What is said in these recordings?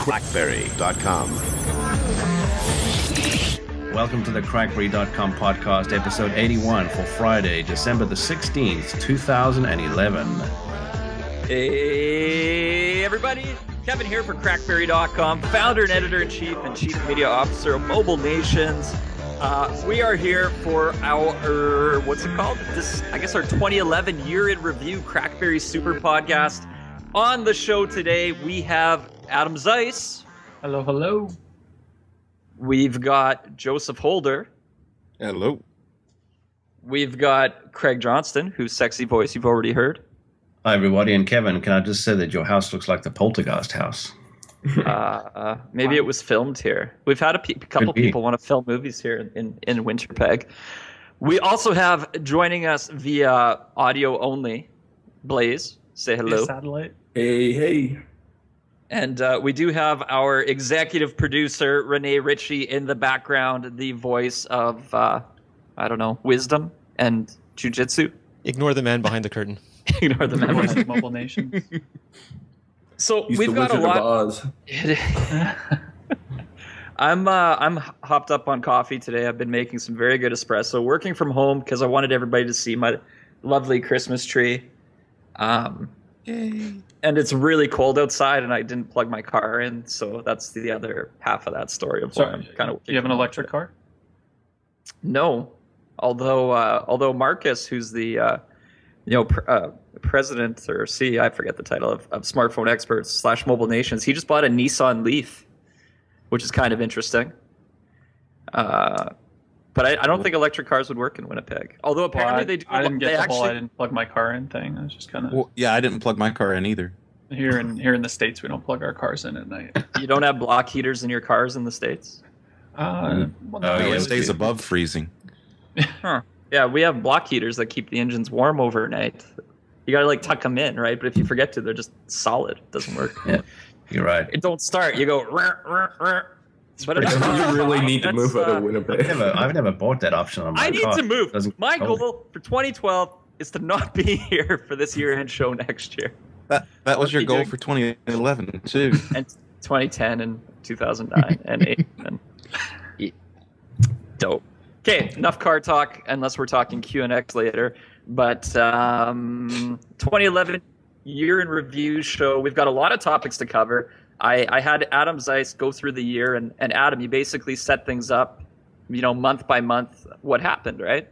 CrackBerry.com. Welcome to the CrackBerry.com podcast, episode 81 for Friday, December the 16th, 2011. Hey, everybody. Kevin here for CrackBerry.com, founder and editor-in-chief and chief media officer of Mobile Nations. We are here for our, what's it called? I guess our 2011 year in review CrackBerry Super Podcast. On the show today, we have Adam Zeiss. Hello, hello. We've got Joseph Holder. Hello. We've got Craig Johnston, whose sexy voice you've already heard. Hi, everybody. And Kevin, can I just say that your house looks like the Poltergeist house? Maybe it was filmed here. We've had a couple people want to film movies here in Winterpeg. We also have joining us via audio only, Blaze. Say hello. Hey, satellite. Hey. And we do have our executive producer, Renee Ritchie, in the background, the voice of, wisdom and jujitsu. Ignore the man behind the curtain. Ignore the man behind Mobile Nation. So He's we've the got a Wizard lot. of Oz. I'm hopped up on coffee today. I've been making some very good espresso, working from home because I wanted everybody to see my lovely Christmas tree. Yay. And it's really cold outside, and I didn't plug my car in, so that's the other half of that story of why I'm kind of. Do you have an electric car? No, although Marcus, who's the president or CEO, I forget the title of Smartphone Experts / Mobile Nations, he just bought a Nissan Leaf, which is kind of interesting. But I don't think electric cars would work in Winnipeg. Although apparently they do. I didn't get the whole I didn't plug my car in thing. I was just kind of. Well, yeah, I didn't plug my car in either. Here in the States, we don't plug our cars in at night. You don't have block heaters in your cars in the States? It stays above freezing. Huh. Yeah, we have block heaters that keep the engines warm overnight. You gotta tuck them in, right? But if you forget to, they're just solid. It doesn't work. Yeah, you're right. It don't start. You go. But You really need to move out of Winnipeg. I've never bought that option on my car. I need to move. My control goal for 2012 is to not be here for this year-end show next year. That was your goal for 2011 too. And 2010 and 2009 and 8 and dope. Okay, enough car talk unless we're talking QNX later. But 2011 year in review show. We've got a lot of topics to cover. I had Adam Zeiss go through the year, and Adam, you basically set things up, month by month, what happened, right?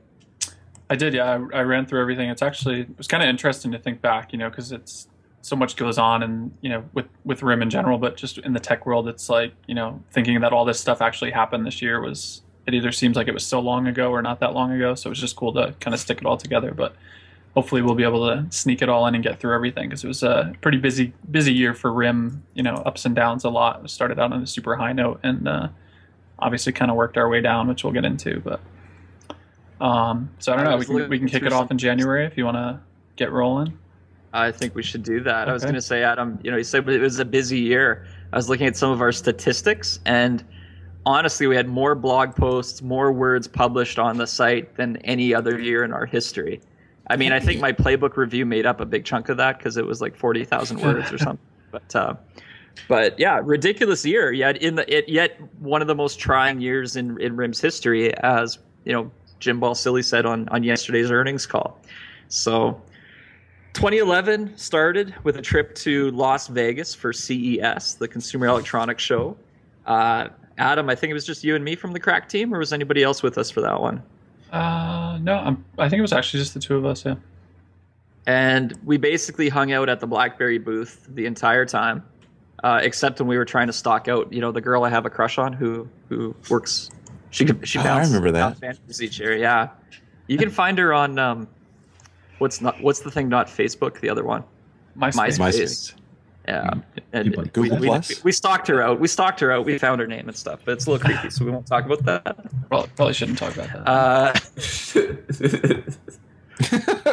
I did, yeah. I ran through everything. It was kind of interesting to think back, because it's so much goes on, and with RIM in general, but just in the tech world, it's like thinking that all this stuff actually happened this year it either seems like it was so long ago or not that long ago. So it was just cool to kind of stick it all together, but. Hopefully we'll be able to sneak it all in and get through everything because it was a pretty busy year for RIM, ups and downs a lot. We started out on a super high note and obviously kind of worked our way down, which we'll get into. But so I don't know. We can kick it off in January if you want to get rolling. I think we should do that. Okay. I was going to say, Adam, you said it was a busy year. I was looking at some of our statistics, and honestly, we had more blog posts, more words published on the site than any other year in our history. I mean, I think my playbook review made up a big chunk of that because it was like 40,000 words or something. But yeah, ridiculous year. Yet one of the most trying years in RIM's history, as Jim Balsillie said on yesterday's earnings call. So 2011 started with a trip to Las Vegas for CES, the Consumer Electronics Show. Adam, I think it was just you and me from the Crack team, or was anybody else with us for that one? No, I think it was actually just the two of us, yeah. And we basically hung out at the BlackBerry booth the entire time, except when we were trying to stock out, the girl I have a crush on who works. She bounces. I remember that. Bounces each year, yeah. You can find her on what's the thing? Not Facebook, the other one. MySpace. Yeah, and Google Plus. We stalked her out. We found her name and stuff, but it's a little creepy, so we won't talk about that. Probably shouldn't talk about that.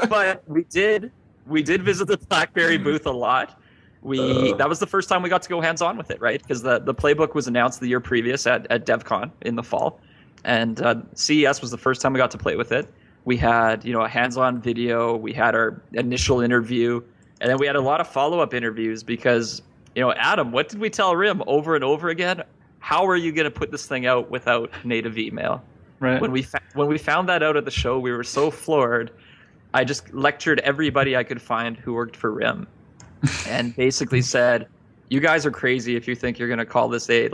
But we did visit the BlackBerry booth a lot. That was the first time we got to go hands on with it, right? Because the playbook was announced the year previous at DevCon in the fall, and CES was the first time we got to play with it. We had a hands-on video. We had our initial interview. And then we had a lot of follow-up interviews because, Adam, what did we tell RIM over and over again? How are you going to put this thing out without native email? Right. When we found that out at the show, we were so floored. I just lectured everybody I could find who worked for RIM, and basically said, "You guys are crazy if you think you're going to call this a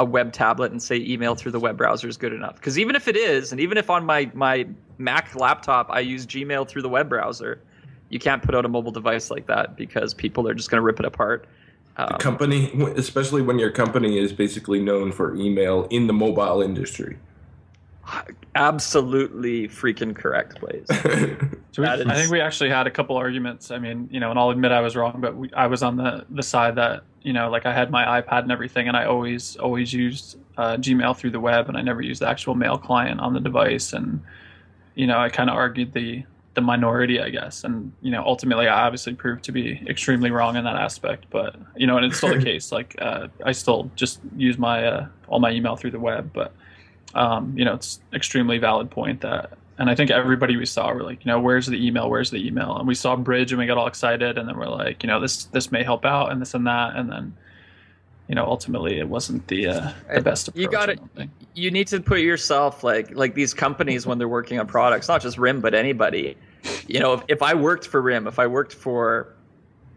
web tablet and say email through the web browser is good enough. Because even if it is, and even if on my Mac laptop I use Gmail through the web browser, you can't put out a mobile device like that because people are just going to rip it apart." The company, especially when your company is basically known for email in the mobile industry. Absolutely freaking correct, Blaze. So I think we actually had a couple arguments. I mean, and I'll admit I was wrong, but I was on the side that, I had my iPad and everything, and I always used Gmail through the web, and I never used the actual mail client on the device. And, I kind of argued the minority, I guess. And, ultimately I obviously proved to be extremely wrong in that aspect, but, and it's still the case. I still just use my, all my email through the web, but, it's extremely valid point that, and I think everybody we saw were like, where's the email? Where's the email? And we saw Bridge and we got all excited, and then we're like, this may help out and this and that. And then, ultimately it wasn't the best approach. You need to put yourself like these companies when they're working on products, not just RIM, but anybody. If I worked for RIM, if I worked for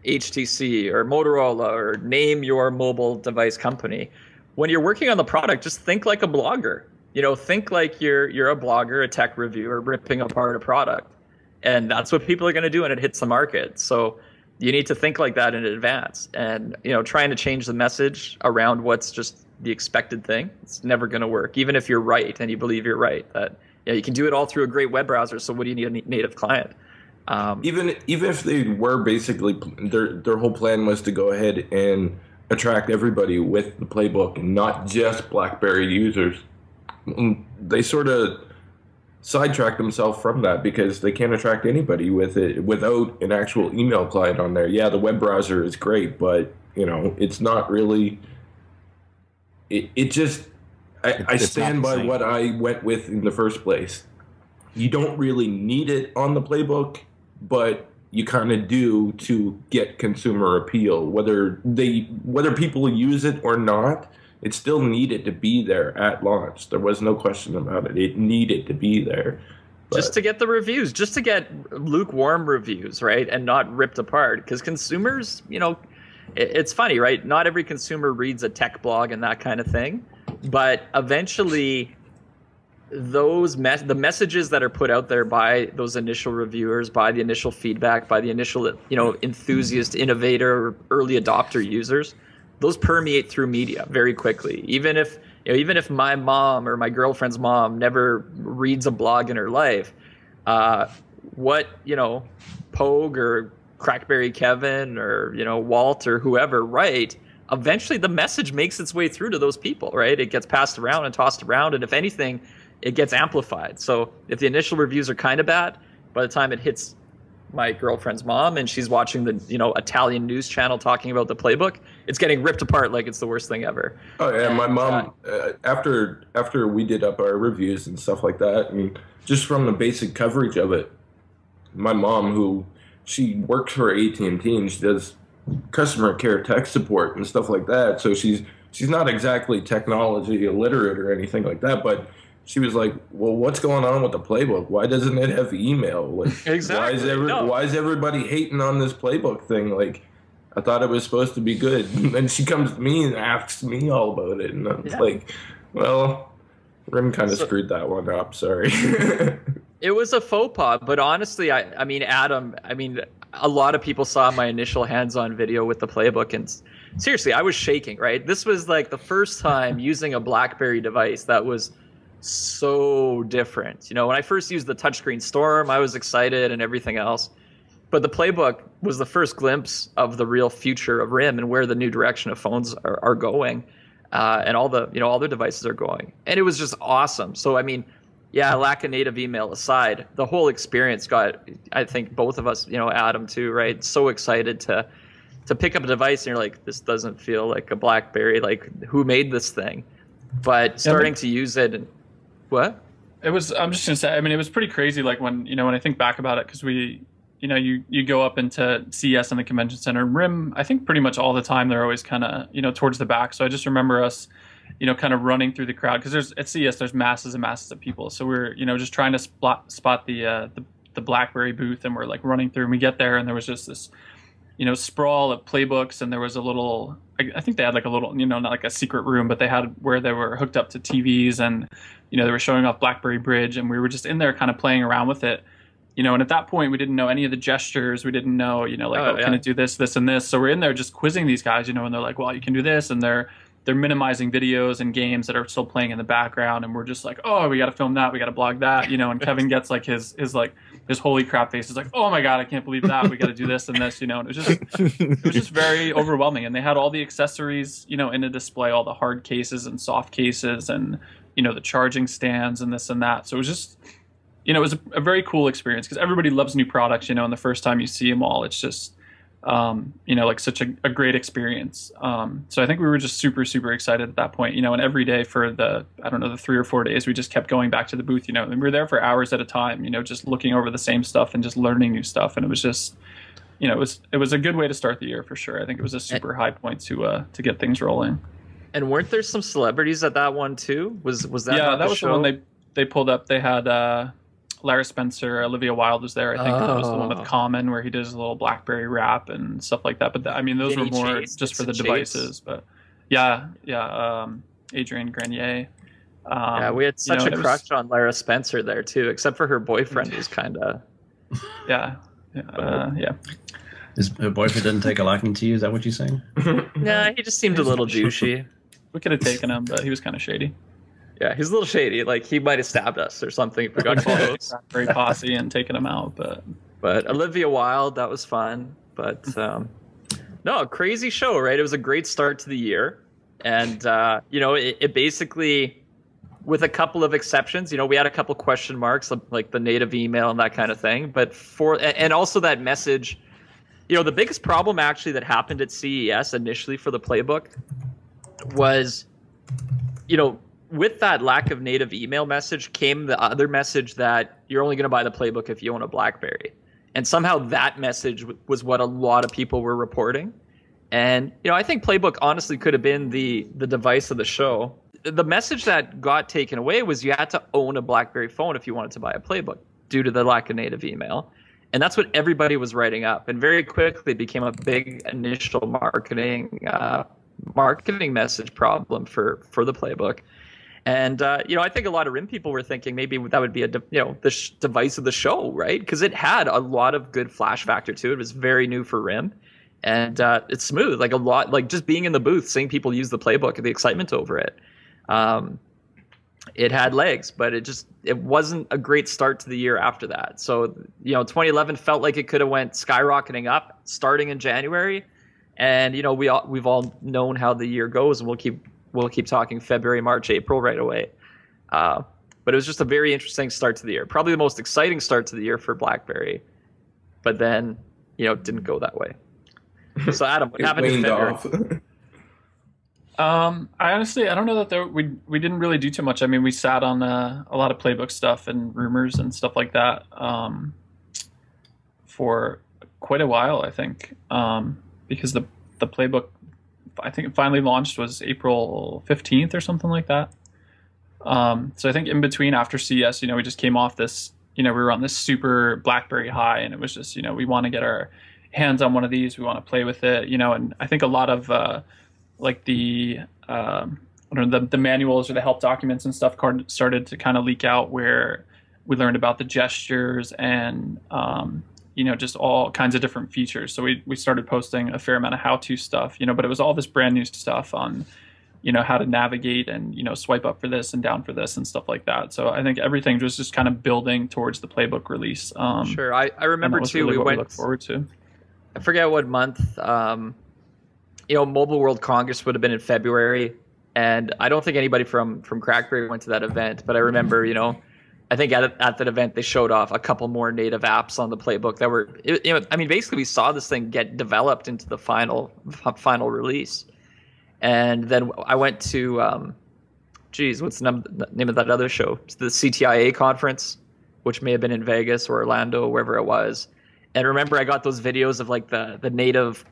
HTC or Motorola or name your mobile device company, when you're working on the product, just think like a blogger. Think like you're a blogger, a tech reviewer, ripping apart a product. And that's what people are going to do when it hits the market. So you need to think like that in advance. And, trying to change the message around what's just the expected thing, it's never going to work. Even if you're right and you believe you're right, that you can do it all through a great web browser. So what do you need a native client? Even if they were basically, their whole plan was to go ahead and attract everybody with the playbook, not just BlackBerry users. They sort of sidetrack themselves from that because they can't attract anybody with it without an actual email client on there. Yeah, the web browser is great, but it's not really. It just. I stand by what I went with in the first place. You don't really need it on the playbook, but you kind of do to get consumer appeal. Whether people use it or not, it still needed to be there at launch. There was no question about it. It needed to be there. Just to get the reviews, just to get lukewarm reviews, right? And not ripped apart. Because consumers, it's funny, right? Not every consumer reads a tech blog and that kind of thing. But eventually, the messages that are put out there by those initial reviewers, by the initial feedback, by the initial enthusiast, innovator, early adopter users, those permeate through media very quickly. Even if my mom or my girlfriend's mom never reads a blog in her life, what Pogue or CrackBerry Kevin or Walt or whoever write, eventually the message makes its way through to those people, right? It gets passed around and tossed around, and if anything, it gets amplified. So if the initial reviews are kind of bad, by the time it hits my girlfriend's mom and she's watching the Italian news channel talking about the playbook, it's getting ripped apart like it's the worst thing ever. Oh yeah, my mom after we did up our reviews and stuff like that, and just from the basic coverage of it, my mom, who she works for AT&T and she does customer care tech support and stuff like that, so she's not exactly technology illiterate or anything like that, but she was like, well, what's going on with the playbook? Why doesn't it have email? Like, exactly. Why is everybody hating on this playbook thing? Like, I thought it was supposed to be good. And then she comes to me and asks me all about it. And I'm like, well, RIM kind of screwed that one up. Sorry. It was a faux pas. But honestly, I mean, Adam, a lot of people saw my initial hands-on video with the playbook. And seriously, I was shaking, right? This was like the first time using a BlackBerry device that was so different. When I first used the touchscreen Storm, I was excited and everything else. But the playbook was the first glimpse of the real future of RIM and where the new direction of phones are going, and all the devices are going. And it was just awesome. So lack of native email aside, the whole experience got, I think both of us, Adam too, right? So excited to pick up a device and you're like, this doesn't feel like a BlackBerry. Like, who made this thing? But starting to use it and what? I'm just gonna say, it was pretty crazy. Like when I think back about it, because we you go up into CES in the convention center. And RIM, I think pretty much all the time they're always kind of, towards the back. So I just remember us, kind of running through the crowd because at CES there's masses and masses of people. So we're, just trying to spot the BlackBerry booth, and we're like running through, and we get there, and there was just this, sprawl of playbooks, and there was a little, I think they had like a little, not like a secret room, but they had where they were hooked up to TVs, and, they were showing off BlackBerry Bridge, and we were just in there kind of playing around with it. And at that point, we didn't know any of the gestures. We didn't know, can it do this, this, and this? So we're in there just quizzing these guys, and they're like, well, you can do this. And they're minimizing videos and games that are still playing in the background. And we're just like, oh, we got to film that. We got to blog that, and Kevin gets like his holy crap face. Is like, oh my God, I can't believe that. We got to do this and this, and it was just very overwhelming. And they had all the accessories, in the display, all the hard cases and soft cases and, the charging stands and this and that. So it was just, it was a very cool experience because everybody loves new products, and the first time you see them all, it's just, like such a great experience. So I think we were just super, super excited at that point, and every day for the 3 or 4 days, we just kept going back to the booth, and we were there for hours at a time, just looking over the same stuff and just learning new stuff. And it was just, it was a good way to start the year for sure. I think it was a super high point to get things rolling. And weren't there some celebrities at that one too? Was that? Yeah, not that the was show? the one they pulled up. They had Lara Spencer, Olivia Wilde was there. I think that was the one with Common where he does a little BlackBerry rap and stuff like that. But those Vinny were more Chase, just for the Chase. devices. But yeah, Adrienne Grenier. Yeah, we had such a crush on Lara Spencer there too, except for her boyfriend who's kind of. Yeah. Her boyfriend didn't take a liking to you. Is that what you're saying? Nah, he just seemed a little douchey. We could have taken him, but he was kind of shady. Yeah, he's a little shady. Like he might have stabbed us or something if we got close. Very posse and taking him out, but Olivia Wilde, that was fun. But no, crazy show, right? It was a great start to the year, and it basically, with a couple of exceptions, we had a couple question marks like the native email and that kind of thing. But and also that message, the biggest problem actually that happened at CES initially for the playbook was, with that lack of native email message came the other message that you're only going to buy the playbook if you own a BlackBerry. And somehow that message was what a lot of people were reporting. And, I think Playbook honestly could have been the device of the show. The message that got taken away was you had to own a BlackBerry phone if you wanted to buy a playbook due to the lack of native email. And that's what everybody was writing up. And very quickly it became a big initial marketing message problem for the playbook. And, I think a lot of RIM people were thinking maybe that would be the device of the show, right? Because it had a lot of good flash factor to it. It was very new for RIM. And it's smooth, like a lot, like just being in the booth, seeing people use the playbook and the excitement over it. It had legs, but it wasn't a great start to the year after that. So, 2011 felt like it could have went skyrocketing up starting in January. And, we've all known how the year goes, and we'll keep talking February, March, April right away. But it was just a very interesting start to the year. Probably the most exciting start to the year for BlackBerry. But then, it didn't go that way. So Adam, what happened in February? I don't know that we didn't really do too much. I mean, we sat on a lot of playbook stuff and rumors and stuff like that for quite a while, I think, because the playbook, I think it finally launched was April 15th or something like that. So I think in between after CES, we just came off this, we were on this super BlackBerry high, and it was just, we want to get our hands on one of these. We want to play with it, and I think a lot of like the manuals or the help documents and stuff started to kind of leak out, where we learned about the gestures and just all kinds of different features. So we started posting a fair amount of how-to stuff, but it was all this brand new stuff on, how to navigate and, swipe up for this and down for this and stuff like that. So I think everything was just kind of building towards the playbook release. Sure. I remember too, really we look forward to. I forget what month, Mobile World Congress would have been in February. And I don't think anybody from CrackBerry went to that event, but I remember, I think at that event, they showed off a couple more native apps on the playbook that were, basically we saw this thing get developed into the final release. And then I went to, what's the name of that other show? It's the CTIA conference, which may have been in Vegas or Orlando, wherever it was. And remember, I got those videos of like the native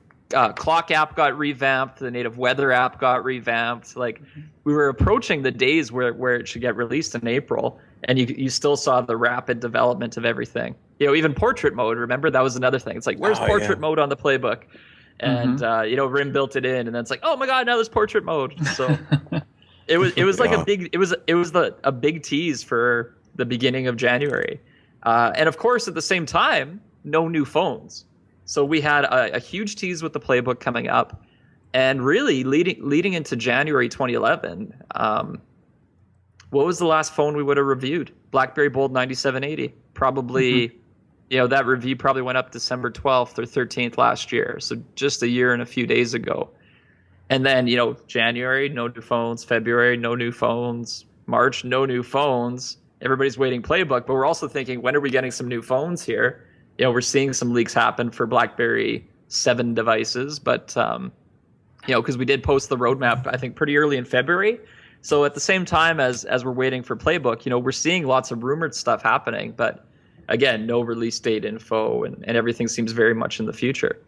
clock app got revamped, the native weather app got revamped. Like we were approaching the days where it should get released in April, and you still saw the rapid development of everything. You know, even portrait mode. Remember, that was another thing. It's like, where's portrait mode on the playbook? And you know, RIM built it in, and then it's like, oh my god, now there's portrait mode. So it was like a big tease for the beginning of January, and of course at the same time, no new phones. So we had a huge tease with the playbook coming up, and really leading into January 2011. What was the last phone we would have reviewed? BlackBerry Bold 9780. Probably, you know, that review probably went up December 12th or 13th last year. So just a year and a few days ago. And then, you know, January, no new phones. February, no new phones. March, no new phones. Everybody's waiting playbook, but we're also thinking, when are we getting some new phones here? You know, we're seeing some leaks happen for BlackBerry 7 devices, but, you know, because we did post the roadmap, I think, pretty early in February. So at the same time as we're waiting for playbook, you know, we're seeing lots of rumored stuff happening, but again, no release date info, and everything seems very much in the future.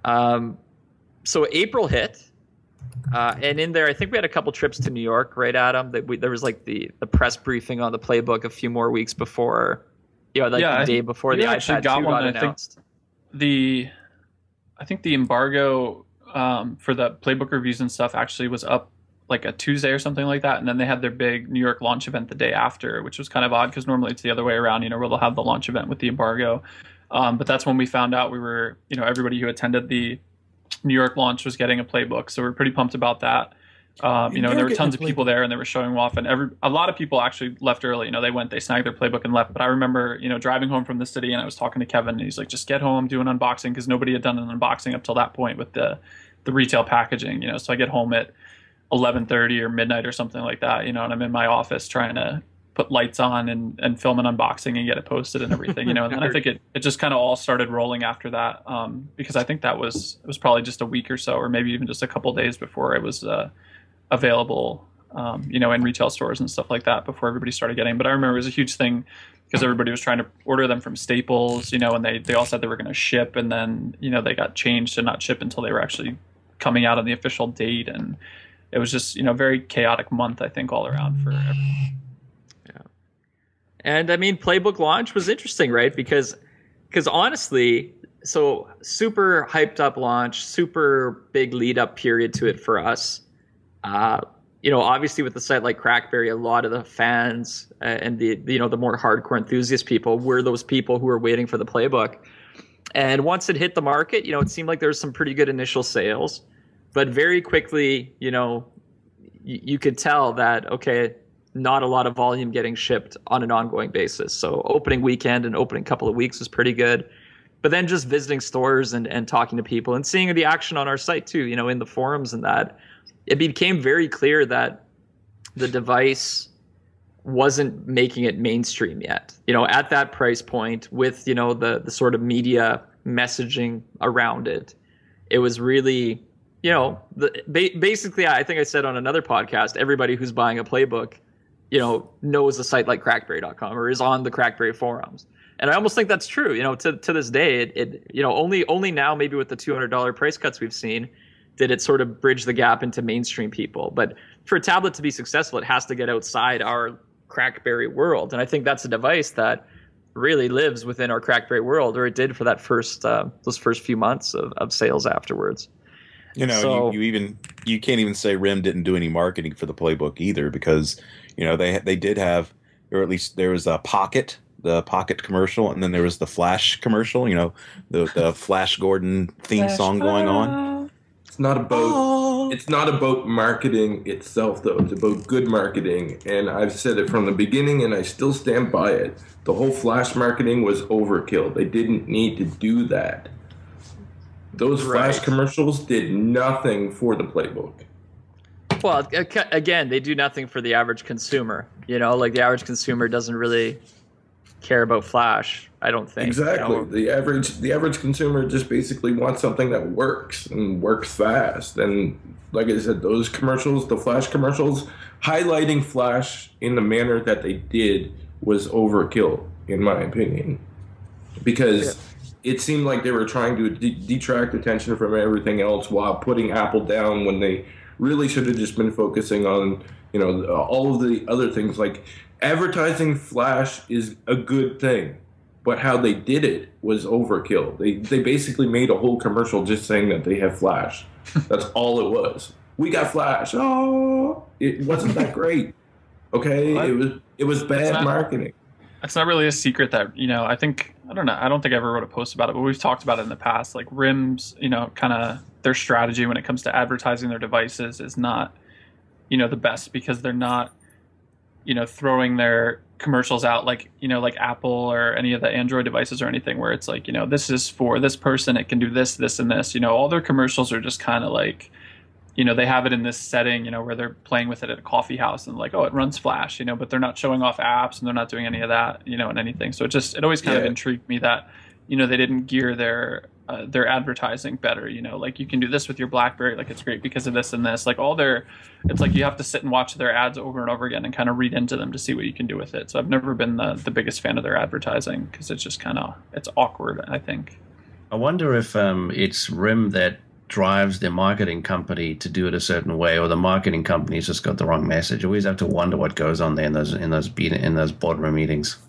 So April hit, and in there, I think we had a couple trips to New York, right, Adam? There was like the press briefing on the playbook a few more weeks before, you know, like the day before the iPad 2 got announced. I think the embargo for the playbook reviews and stuff actually was up like a Tuesday or something like that, and then they had their big New York launch event the day after, which was kind of odd because normally it's the other way around, you know, where they'll have the launch event with the embargo. But that's when we found out you know, everybody who attended the New York launch was getting a playbook, so we're pretty pumped about that. You know, and there were tons of people there, and they were showing off, and a lot of people actually left early. You know, they snagged their playbook and left. But I remember, you know, driving home from the city, and I was talking to Kevin, and he's like, "Just get home, do an unboxing," because nobody had done an unboxing up till that point with the retail packaging. You know, so I get home at 11:30 or midnight or something like that. You know, and I'm in my office trying to put lights on and film an unboxing and get it posted and everything. You know, and then I think it just kind of all started rolling after that, because I think it was probably just a week or so, or maybe even just a couple days before it was available, you know, in retail stores and stuff like that before everybody started getting. But I remember it was a huge thing because everybody was trying to order them from Staples, you know, and they all said they were going to ship, and then, you know, they got changed to not ship until they were actually coming out on the official date. And it was just, you know, very chaotic month, I think, all around for everyone. Yeah. And I mean, playbook launch was interesting, right? Because honestly, so super hyped up launch, super big lead up period to it for us. You know, obviously with the site like CrackBerry, a lot of the fans and the you know, the more hardcore enthusiast people were those people who were waiting for the playbook. And once it hit the market, you know, it seemed like there was some pretty good initial sales, but very quickly, you know, you could tell that, okay, not a lot of volume getting shipped on an ongoing basis. So opening weekend and opening couple of weeks was pretty good. But then just visiting stores and talking to people and seeing the action on our site too, you know, in the forums and that, it became very clear that the device wasn't making it mainstream yet. You know, at that price point with, you know, the sort of media messaging around it, it was really, you know, basically, I think I said on another podcast, everybody who's buying a playbook, you know, knows a site like CrackBerry.com or is on the CrackBerry forums. And I almost think that's true. You know, to this day, it you know, only now, maybe with the $200 price cuts we've seen, did it sort of bridge the gap into mainstream people. But for a tablet to be successful, it has to get outside our CrackBerry world. And I think that's a device that really lives within our CrackBerry world, or it did for that those first few months of sales afterwards. You know, so, you can't even say RIM didn't do any marketing for the playbook either, because, you know, they did have, or at least there was a the Pocket commercial, and then there was the Flash commercial, you know, the Flash Gordon theme song going on. It's not about marketing itself, though. It's about good marketing, and I've said it from the beginning, and I still stand by it. The whole Flash marketing was overkill. They didn't need to do that. Those Flash commercials did nothing for the playbook. Well, again, they do nothing for the average consumer. You know, like the average consumer doesn't really care about Flash, I don't think. Exactly. You know? The average consumer just basically wants something that works and works fast. And like I said, those commercials, the Flash commercials, highlighting Flash in the manner that they did was overkill, in my opinion. Because it seemed like they were trying to detract attention from everything else while putting Apple down when they really should have just been focusing on, all of the other things. Like advertising Flash is a good thing, but how they did it was overkill. They basically made a whole commercial just saying that they have Flash. That's all it was. We got Flash. Oh, it wasn't that great. Okay, it was bad marketing. It's not really a secret that, I don't think I ever wrote a post about it, but we've talked about it in the past. Like RIM's, kind of their strategy when it comes to advertising their devices is not, the best, because they're not, throwing their commercials out like, like Apple or any of the Android devices or anything where it's like, this is for this person, it can do this, this, and this. All their commercials are just kind of like, they have it in this setting, where they're playing with it at a coffee house and like, oh, it runs Flash, but they're not showing off apps and they're not doing any of that, and anything. So it always kind of intrigued me that, they didn't gear their advertising better, like you can do this with your BlackBerry, like it's great because of this and this, like it's like you have to sit and watch their ads over and over again and kind of read into them to see what you can do with it. So I've never been the biggest fan of their advertising because it's just it's awkward, I think. I wonder if it's RIM that drives the marketing company to do it a certain way, or the marketing company's just got the wrong message. I always have to wonder what goes on there in those boardroom meetings.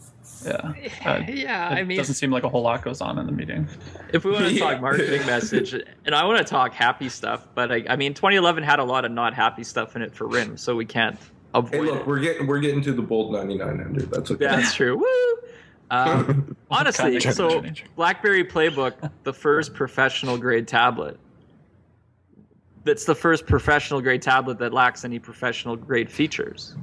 Yeah. I mean, it doesn't seem like a whole lot goes on in the meeting. If we want to talk marketing message, and I want to talk happy stuff, but I mean, 2011 had a lot of not happy stuff in it for RIM, so we can't avoid Hey, look, it. we're getting to the bold 9900. That's okay. That's true. Woo! Honestly, so BlackBerry Playbook, the first professional grade tablet. That's the first professional grade tablet that lacks any professional grade features.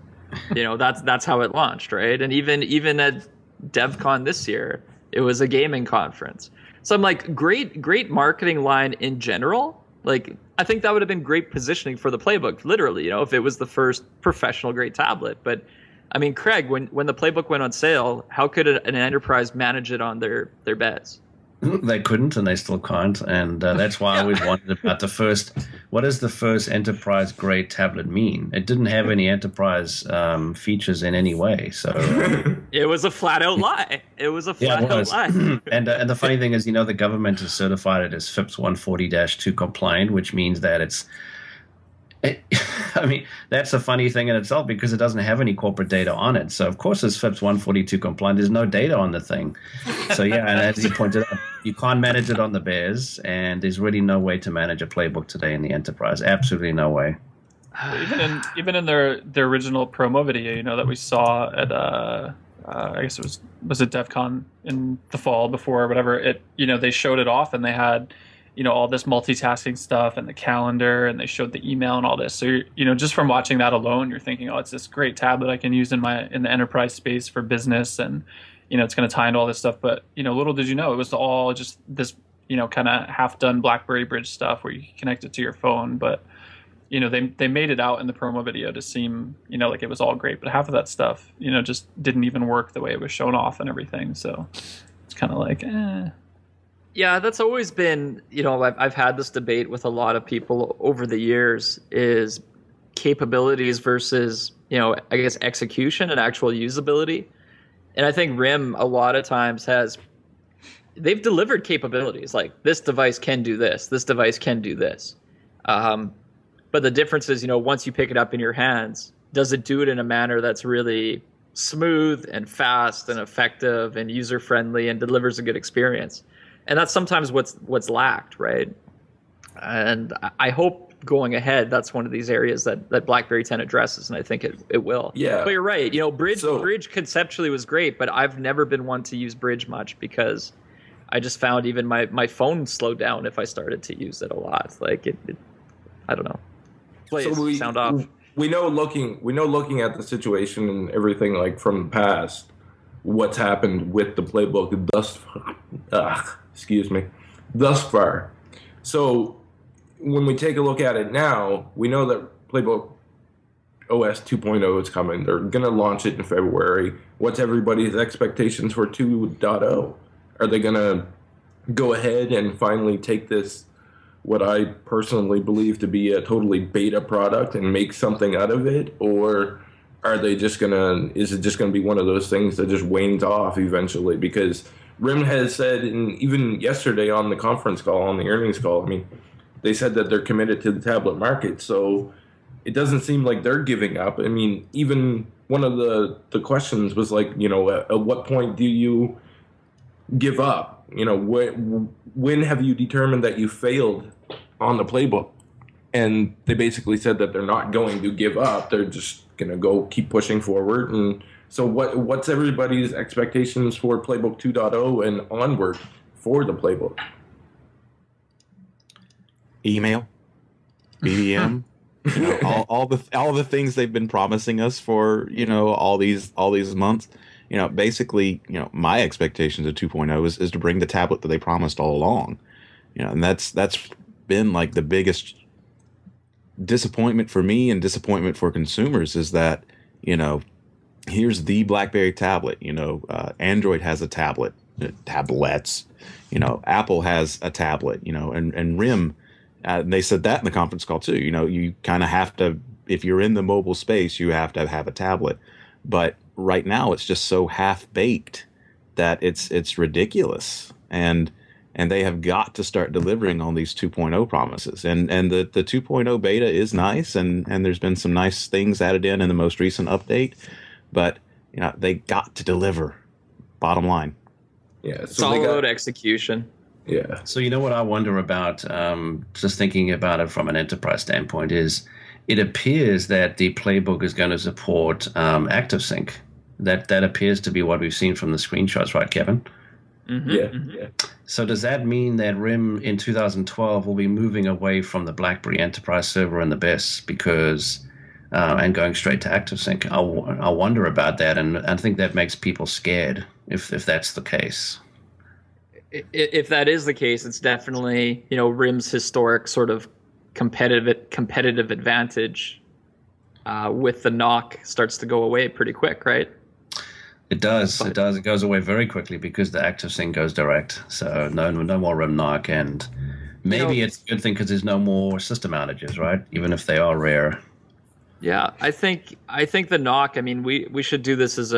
That's how it launched, right? And even at DevCon this year, it was a gaming conference. So I'm like, great marketing line in general. Like, I think that would have been great positioning for the Playbook, literally, if it was the first professional grade tablet. But I mean, Craig, when the Playbook went on sale, how could an enterprise manage it on their beds? They couldn't, and they still can't, and that's why I always wondered about the first. What does the first enterprise-grade tablet mean? It didn't have any enterprise features in any way, so it was a flat-out lie. It was a flat-out lie. And the funny thing is, the government has certified it as FIPS 140-2 compliant, which means that I mean, that's a funny thing in itself because it doesn't have any corporate data on it. So, of course, it's FIPS 142 compliant. There's no data on the thing. So, yeah, and as you pointed out, you can't manage it on the Bears, and there's really no way to manage a Playbook today in the enterprise. Absolutely no way. Even in their original promo video, that we saw at I guess it was at DevCon in the fall before or whatever. They showed it off and they had all this multitasking stuff and the calendar, and they showed the email and all this. So, just from watching that alone, you're thinking, oh, it's this great tablet I can use in the enterprise space for business, and, it's going to tie into all this stuff. But, little did you know, it was all just this, kind of half-done BlackBerry bridge stuff where you can connect it to your phone. But, they made it out in the promo video to seem, like it was all great. But half of that stuff, just didn't even work the way it was shown off and everything. So it's kind of like, Yeah, that's always been, I've had this debate with a lot of people over the years, is capabilities versus, I guess, execution and actual usability. And I think RIM a lot of times they've delivered capabilities, like this device can do this device can do this. But the difference is, once you pick it up in your hands, does it do it in a manner that's really smooth and fast and effective and user-friendly and delivers a good experience? And that's sometimes what's lacked, right? And I hope going ahead, that's one of these areas that BlackBerry 10 addresses, and I think it will. Yeah. But you're right. Bridge conceptually was great, but I've never been one to use Bridge much because I just found even my phone slowed down if I started to use it a lot. Like it I don't know. Please sound off. We know looking at the situation and everything, like from the past, what's happened with the Playbook thus far. So when we take a look at it now, we know that Playbook OS 2.0 is coming. They're going to launch it in February. What's everybody's expectations for 2.0? Are they going to go ahead and finally take this, what I personally believe to be a totally beta product, and make something out of it? Or is it just going to be one of those things that just wanes off eventually? Because RIM has said, and even yesterday on the conference call, on the earnings call, I mean, they said that they're committed to the tablet market. So it doesn't seem like they're giving up. I mean, even one of the questions was like, at what point do you give up? When have you determined that you failed on the playbook? And they basically said that they're not going to give up. They're just going to go keep pushing forward. And so what's everybody's expectations for Playbook 2.0 and onward for the playbook? Email, BBM, all the things they've been promising us for all these months. Basically, my expectations of 2.0 is to bring the tablet that they promised all along. And that's been like the biggest disappointment for me and disappointment for consumers is that, here's the BlackBerry tablet. Android has a tablet, tablets. Apple has a tablet. And RIM, they said that in the conference call too. You kind of have to, if you're in the mobile space, you have to have a tablet. But right now, it's just so half baked that it's ridiculous. And they have got to start delivering on these 2.0 promises. And the 2.0 beta is nice, and there's been some nice things added in the most recent update. But they got to deliver. Bottom line. Yeah, it's all about execution. Yeah. So what I wonder about, just thinking about it from an enterprise standpoint, is it appears that the playbook is going to support ActiveSync. That appears to be what we've seen from the screenshots, right, Kevin? Mm-hmm. Yeah. Mm-hmm. Yeah. So does that mean that RIM in 2012 will be moving away from the BlackBerry Enterprise Server and the BIS and going straight to ActiveSync? I wonder about that, and I think that makes people scared if that's the case. If that is the case, it's definitely RIM's historic sort of competitive advantage with the knock starts to go away pretty quick, right? It does. It does. It goes away very quickly because the ActiveSync goes direct. So no more RIM knock, and maybe it's a good thing because there's no more system outages, right? Even if they are rare. Yeah, I think the knock. I mean, we should do this as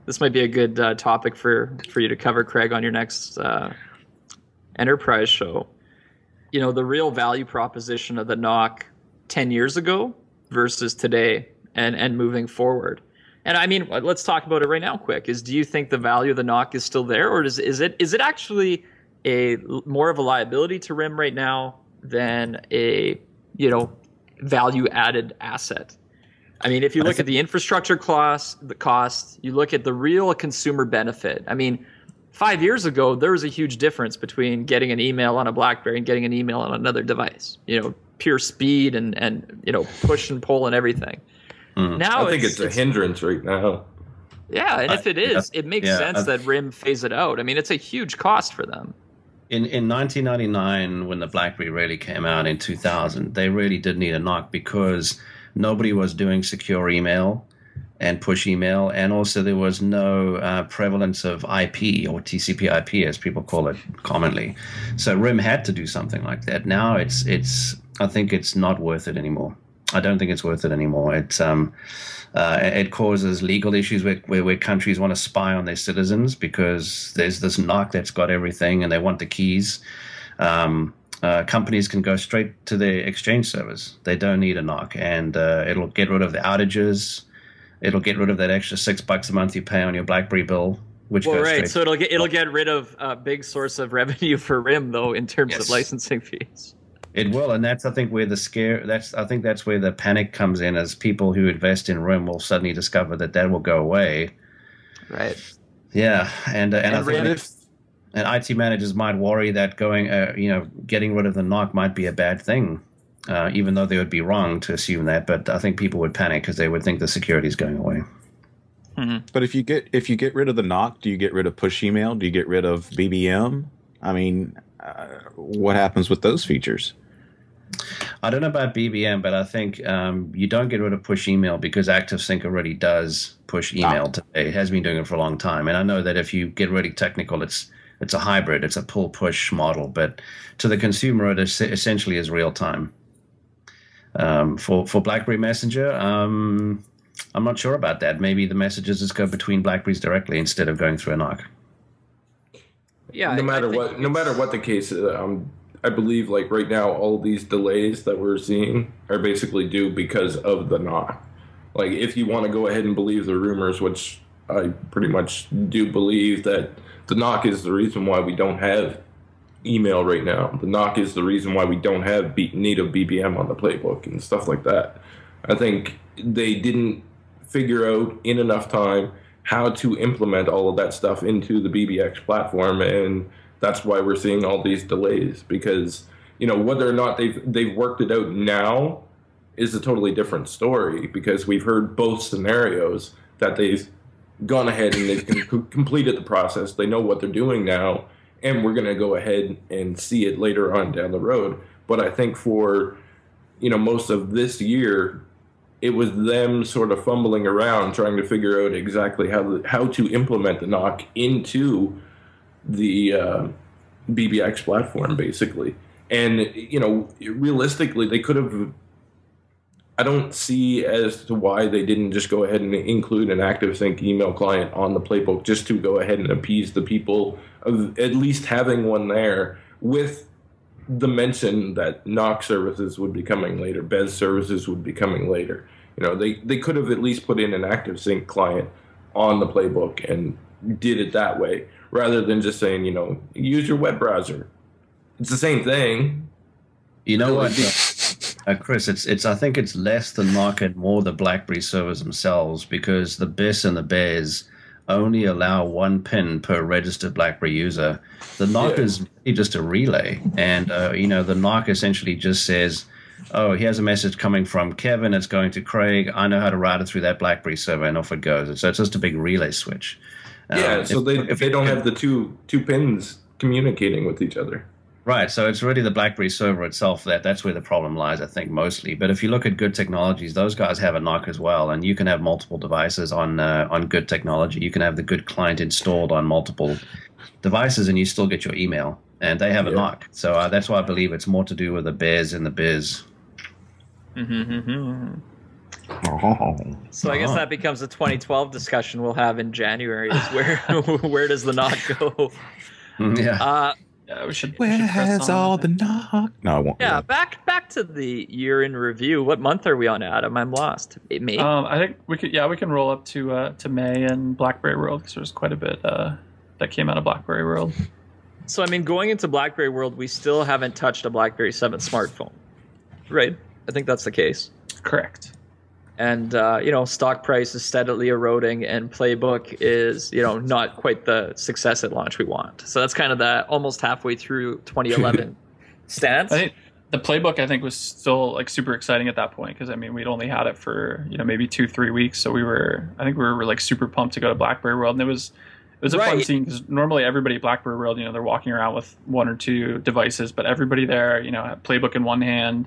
this might be a good topic for you to cover, Craig, on your next enterprise show. The real value proposition of the knock 10 years ago versus today and moving forward. And I mean, let's talk about it right now, quick. Do you think the value of the knock is still there, or is it actually more of a liability to RIM right now than a value added asset? I mean, if you look at the infrastructure cost, you look at the real consumer benefit. I mean, 5 years ago, there was a huge difference between getting an email on a BlackBerry and getting an email on another device. Pure speed and push and pull and everything. Now I think it's a hindrance right now. Yeah, and if it is, it makes sense that RIM phase it out. I mean, it's a huge cost for them. In 1999, when the BlackBerry really came out in 2000, they really did need a knock because nobody was doing secure email and push email, and also there was no prevalence of IP or TCP/IP, as people call it commonly. So RIM had to do something like that. Now I think it's not worth it anymore. I don't think it's worth it anymore. It causes legal issues where countries want to spy on their citizens because there's this knock that's got everything and they want the keys. Companies can go straight to their exchange servers. They don't need a knock, and it'll get rid of the outages. It'll get rid of that extra $6 a month you pay on your BlackBerry bill. So it'll get rid of a big source of revenue for RIM though in terms of licensing fees. It will, and that's I think where that's where the panic comes in, as people who invest in RIM will suddenly discover that will go away. Right. Yeah, and I think IT managers might worry that getting rid of the knock might be a bad thing, even though they would be wrong to assume that. But I think people would panic because they would think the security is going away. Mm-hmm. But if you get rid of the knock, do you get rid of push email? Do you get rid of BBM? I mean, what happens with those features? I don't know about BBM, but I think you don't get rid of push email because ActiveSync already does push email today. It has been doing it for a long time. And I know that if you get really technical, it's a hybrid. It's a pull-push model. But to the consumer, it essentially is real-time. For BlackBerry Messenger, I'm not sure about that. Maybe the messages just go between BlackBerries directly instead of going through a knock. Yeah, no matter what the case is, I believe like right now all these delays that we're seeing are basically due because of the knock. Like if you want to go ahead and believe the rumors, which I pretty much do believe, that the knock is the reason why we don't have email right now. The knock is the reason why we don't have native BBM on the playbook and stuff like that. I think they didn't figure out in enough time how to implement all of that stuff into the BBX platform, and that's why we're seeing all these delays. Because whether or not they've worked it out now is a totally different story, because we've heard both scenarios, that they've gone ahead and they've completed the process. They know what they're doing now, and we're going to go ahead and see it later on down the road. But I think for most of this year, it was them sort of fumbling around trying to figure out exactly how to implement the knock into the BBX platform, basically. And realistically, they could have. I don't see as to why they didn't just go ahead and include an ActiveSync email client on the playbook, just to go ahead and appease the people of at least having one there, with the mention that knock services would be coming later, Bez services would be coming later. They could have at least put in an ActiveSync client on the playbook and did it that way, rather than just saying, use your web browser. It's the same thing. You know what, Chris? I think it's less the knock and more the BlackBerry servers themselves, because the BIS and the Bears only allow one pin per registered BlackBerry user. The knock is really just a relay, and the knock essentially just says, "Oh, here's a message coming from Kevin. It's going to Craig. I know how to route it through that BlackBerry server," and off it goes. So it's just a big relay switch. So they don't have the two pins communicating with each other. Right, so it's really the BlackBerry server itself that's where the problem lies, I think, mostly. But if you look at Good Technologies, those guys have a knock as well, and you can have multiple devices on Good Technology. You can have the Good client installed on multiple devices, and you still get your email. And they have a knock, so that's why I believe it's more to do with the Bears and the Biz. So I guess that becomes a 2012 discussion we'll have in January. Is where does the knock go? Yeah. Where has all the knock? No, I won't. Yeah, back to the year in review. What month are we on, Adam? I'm lost. May? I think we can roll up to May and BlackBerry World, because there's quite a bit that came out of BlackBerry World. So I mean, going into BlackBerry World, we still haven't touched a BlackBerry 7 smartphone, right? I think that's the case. Correct. And stock price is steadily eroding, and Playbook is not quite the success at launch we want. So that's kind of the almost halfway through 2011 stance. I think the Playbook was still like super exciting at that point, because we'd only had it for maybe 2-3 weeks, so we were like super pumped to go to BlackBerry World, and it was a fun scene, because normally everybody at BlackBerry World they're walking around with 1 or 2 devices, but everybody there had Playbook in one hand,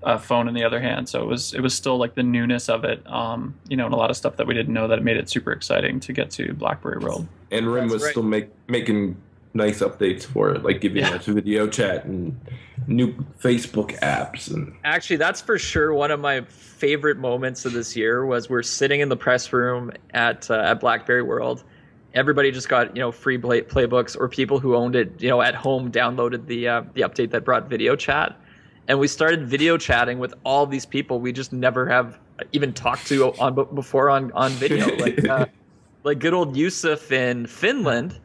a phone in the other hand. So it was still like the newness of it, and a lot of stuff that we didn't know that made it super exciting to get to BlackBerry World. And Rim was still making nice updates for it, like giving us video chat and new Facebook apps. And actually, that's for sure one of my favorite moments of this year was we're sitting in the press room at BlackBerry World. Everybody just got free playbooks, or people who owned it at home downloaded the update that brought video chat. And we started video chatting with all these people we just never have even talked to before on video. Like good old Yusuf in Finland,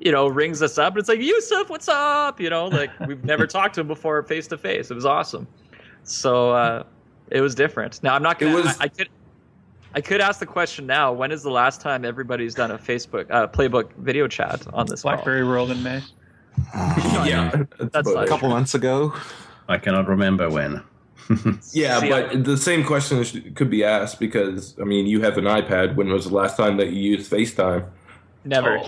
rings us up. And it's like, Yusuf, what's up? Like we've never talked to him before face to face. It was awesome. So it was different. Now I'm not going to. I could ask the question now. When is the last time everybody's done a Facebook Playbook video chat on this BlackBerry World in May? That's a couple months ago. I cannot remember when. But the same question could be asked, because you have an iPad. When was the last time that you used FaceTime? Never.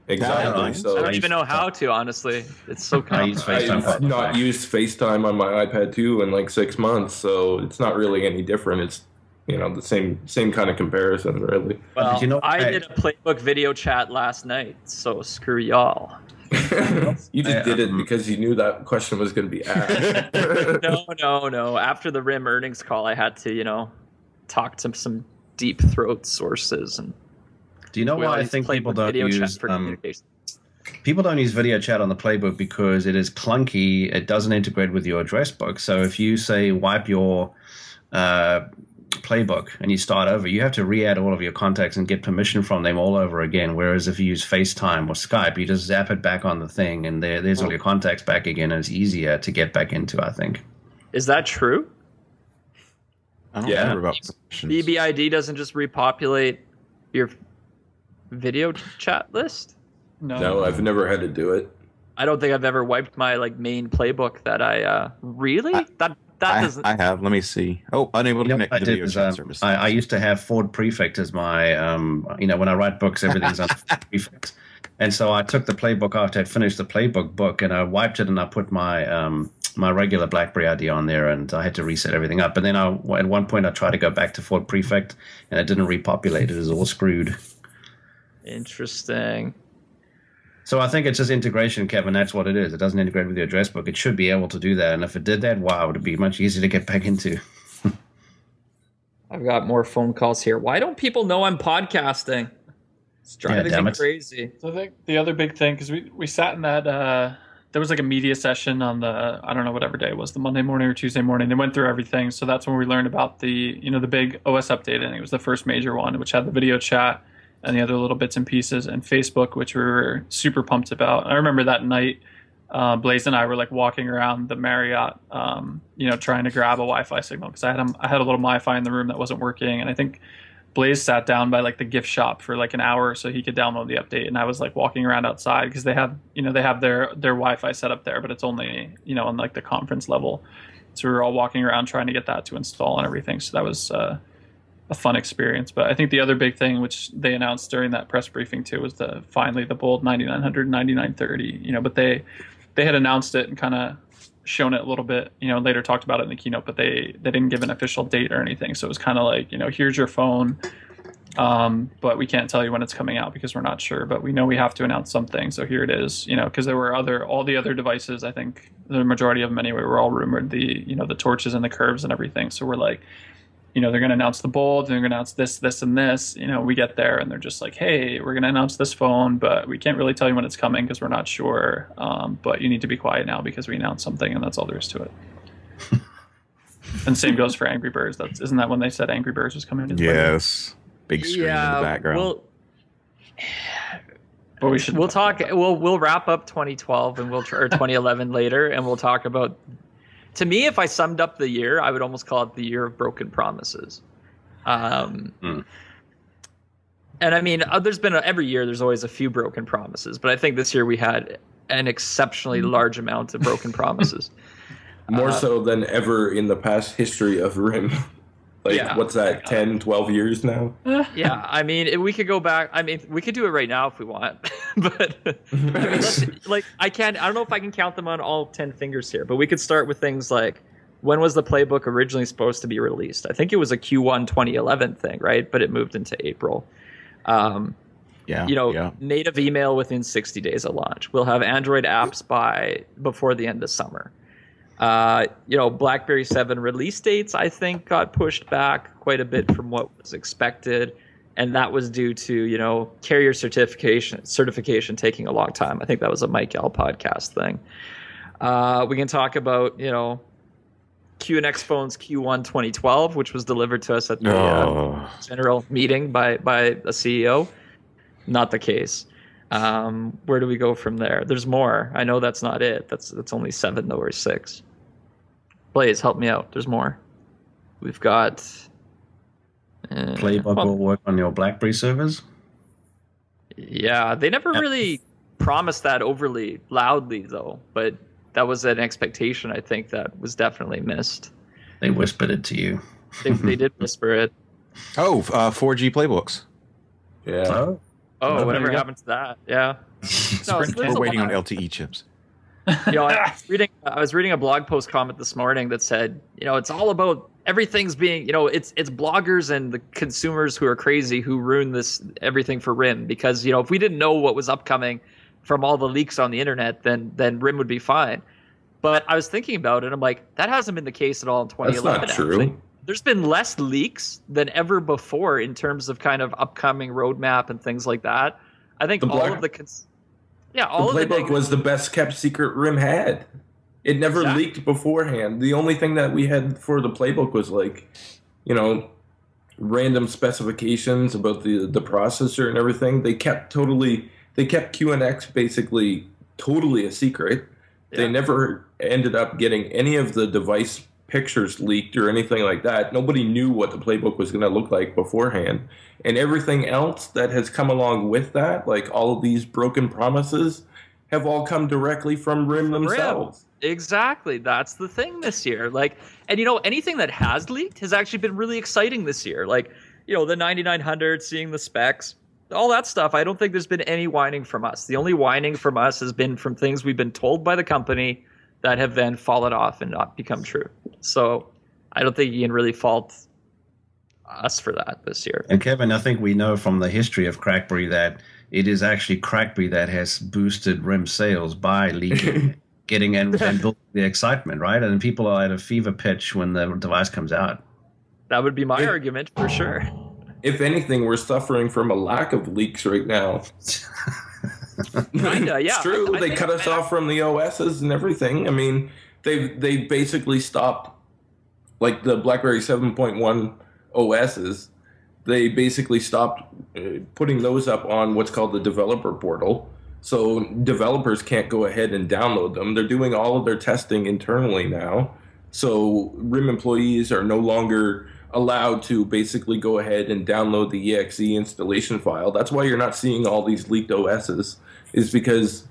Exactly. So I don't even know how to, honestly. It's so complicated. I've not used FaceTime on my iPad 2 in like 6 months, so it's not really any different. It's the same kind of comparison, really. Well, I did a Playbook video chat last night, so screw y'all. You just did it because you knew that question was going to be asked. No. After the RIM earnings call, I had to, talk to some deep throat sources. And do you know why I think people don't use People don't use video chat on the playbook because it is clunky. It doesn't integrate with your address book. So if you say wipe your playbook and you start over, you have to re-add all of your contacts and get permission from them all over again. Whereas if you use FaceTime or Skype, you just zap it back on the thing and there's all your contacts back again, and it's easier to get back into, I think. Is that true? I don't remember about permissions. BBID doesn't just repopulate your video chat list? No, I've never had to do it. I don't think I've ever wiped my main playbook that I really that doesn't. I have. Let me see. Oh, unable to connect to the video chat service. I used to have Ford Prefect as my when I write books, everything's on Ford Prefect, and so I took the playbook after I'd finished the playbook book and I wiped it and I put my my regular BlackBerry ID on there, and I had to reset everything up. But then at one point I tried to go back to Ford Prefect and it didn't repopulate. It was all screwed. Interesting. So I think it's just integration, Kevin. That's what it is. It doesn't integrate with your address book. It should be able to do that. And if it did that, wow, it would be much easier to get back into. I've got more phone calls here. Why don't people know I'm podcasting? It's driving me crazy. So I think the other big thing, because we sat in that, there was like a media session on the, I don't know, whatever day it was, the Monday morning or Tuesday morning. They went through everything. So that's when we learned about the big OS update. And it was the first major one, which had the video chat and the other little bits and pieces, and Facebook, which we were super pumped about. I remember that night, Blaze and I were walking around the Marriott, trying to grab a Wi-Fi signal because I had a little Wi-Fi in the room that wasn't working, and I think Blaze sat down by the gift shop for an hour so he could download the update, and I was walking around outside because they have their Wi-Fi set up there, but it's only on the conference level. So we were all walking around trying to get that to install and everything. So that was a fun experience. But I think the other big thing, which they announced during that press briefing too, was finally the bold 9900, 9930. But they had announced it and kind of shown it a little bit. Later talked about it in the keynote, but they didn't give an official date or anything. So it was kind of here's your phone, but we can't tell you when it's coming out because we're not sure. But we know we have to announce something. So here it is. Because there were all the other devices. I think the majority of them anyway were all rumored. The torches and the curves and everything. So we're they're going to announce the bold, and they're going to announce this, this, and this. We get there, and they're just hey, we're going to announce this phone, but we can't really tell you when it's coming because we're not sure. But you need to be quiet now because we announced something, and that's all there is to it. And same goes for Angry Birds. Isn't that when they said Angry Birds was coming? Yes, big screen in the background. But we'll talk. We'll wrap up 2012 and or 2011 later, and we'll talk about. To me, if I summed up the year, I would almost call it the year of broken promises. And I mean, there's been every year there's always a few broken promises, but I think this year we had an exceptionally large amount of broken promises. More so than ever in the past history of RIM. What's that, 10, 12 years now? Yeah, I mean, we could go back. I mean, we could do it right now if we want. But I mean, I don't know if I can count them on all 10 fingers here, but we could start with things like, when was the playbook originally supposed to be released? I think it was a Q1 2011 thing, right? But it moved into April. Native email within 60 days of launch. We'll have Android apps before the end of summer. BlackBerry 7 release dates, I think, got pushed back quite a bit from what was expected. And that was due to, carrier certification taking a long time. I think that was a Mike L podcast thing. We can talk about, QNX phones Q1 2012, which was delivered to us at the general meeting by a CEO. Not the case. Where do we go from there? There's more. I know that's not it. That's only 7 though, or 6. Blaze, help me out. There's more. We've got Playbook will work on your BlackBerry servers. Yeah, they never really promised that overly loudly though, but that was an expectation I think that was definitely missed. They whispered it to you. They did whisper it. 4G playbooks. Yeah. Whatever happened to that? Yeah. No, we're waiting on LTE chips. I was reading a blog post comment this morning that said, it's all about everything's being, it's bloggers and the consumers who are crazy who ruin everything for RIM, because if we didn't know what was upcoming from all the leaks on the internet, then RIM would be fine. But I was thinking about it, I'm like, that hasn't been the case at all in 2011. That's not true. Actually. There's been less leaks than ever before in terms of kind of upcoming roadmap and things like that. I think Yeah, The all of the playbook was the best kept secret RIM had. It never leaked beforehand. The only thing that we had for the playbook was like, you know, random specifications about the processor and everything. They kept QNX basically totally a secret. Yeah. They never ended up getting any of the device pictures leaked or anything like that. Nobody knew what the playbook was going to look like beforehand. And everything else that has come along with that, like all of these broken promises, have all come directly from RIM themselves. Exactly. That's the thing this year. Like, and you know, anything that has leaked has actually been really exciting this year. Like, you know, the 9900, seeing the specs, all that stuff. I don't think there's been any whining from us. The only whining from us has been from things we've been told by the company that have then fallen off and not become true. So I don't think you can really fault us for that this year. And Kevin, I think we know from the history of CrackBerry that it is actually CrackBerry that has boosted RIM sales by leaking, getting and building the excitement, right? And people are at a fever pitch when the device comes out. That would be my argument for sure. If anything, we're suffering from a lack of leaks right now. Kinda, yeah. It's true. They cut us off from the OSs and everything. I mean, they basically stopped, like the BlackBerry 7.1 OSs. They basically stopped putting those up on what's called the developer portal. So developers can't go ahead and download them. They're doing all of their testing internally now. So RIM employees are no longer allowed to basically go ahead and download the exe installation file. That's why you're not seeing all these leaked OSs, is because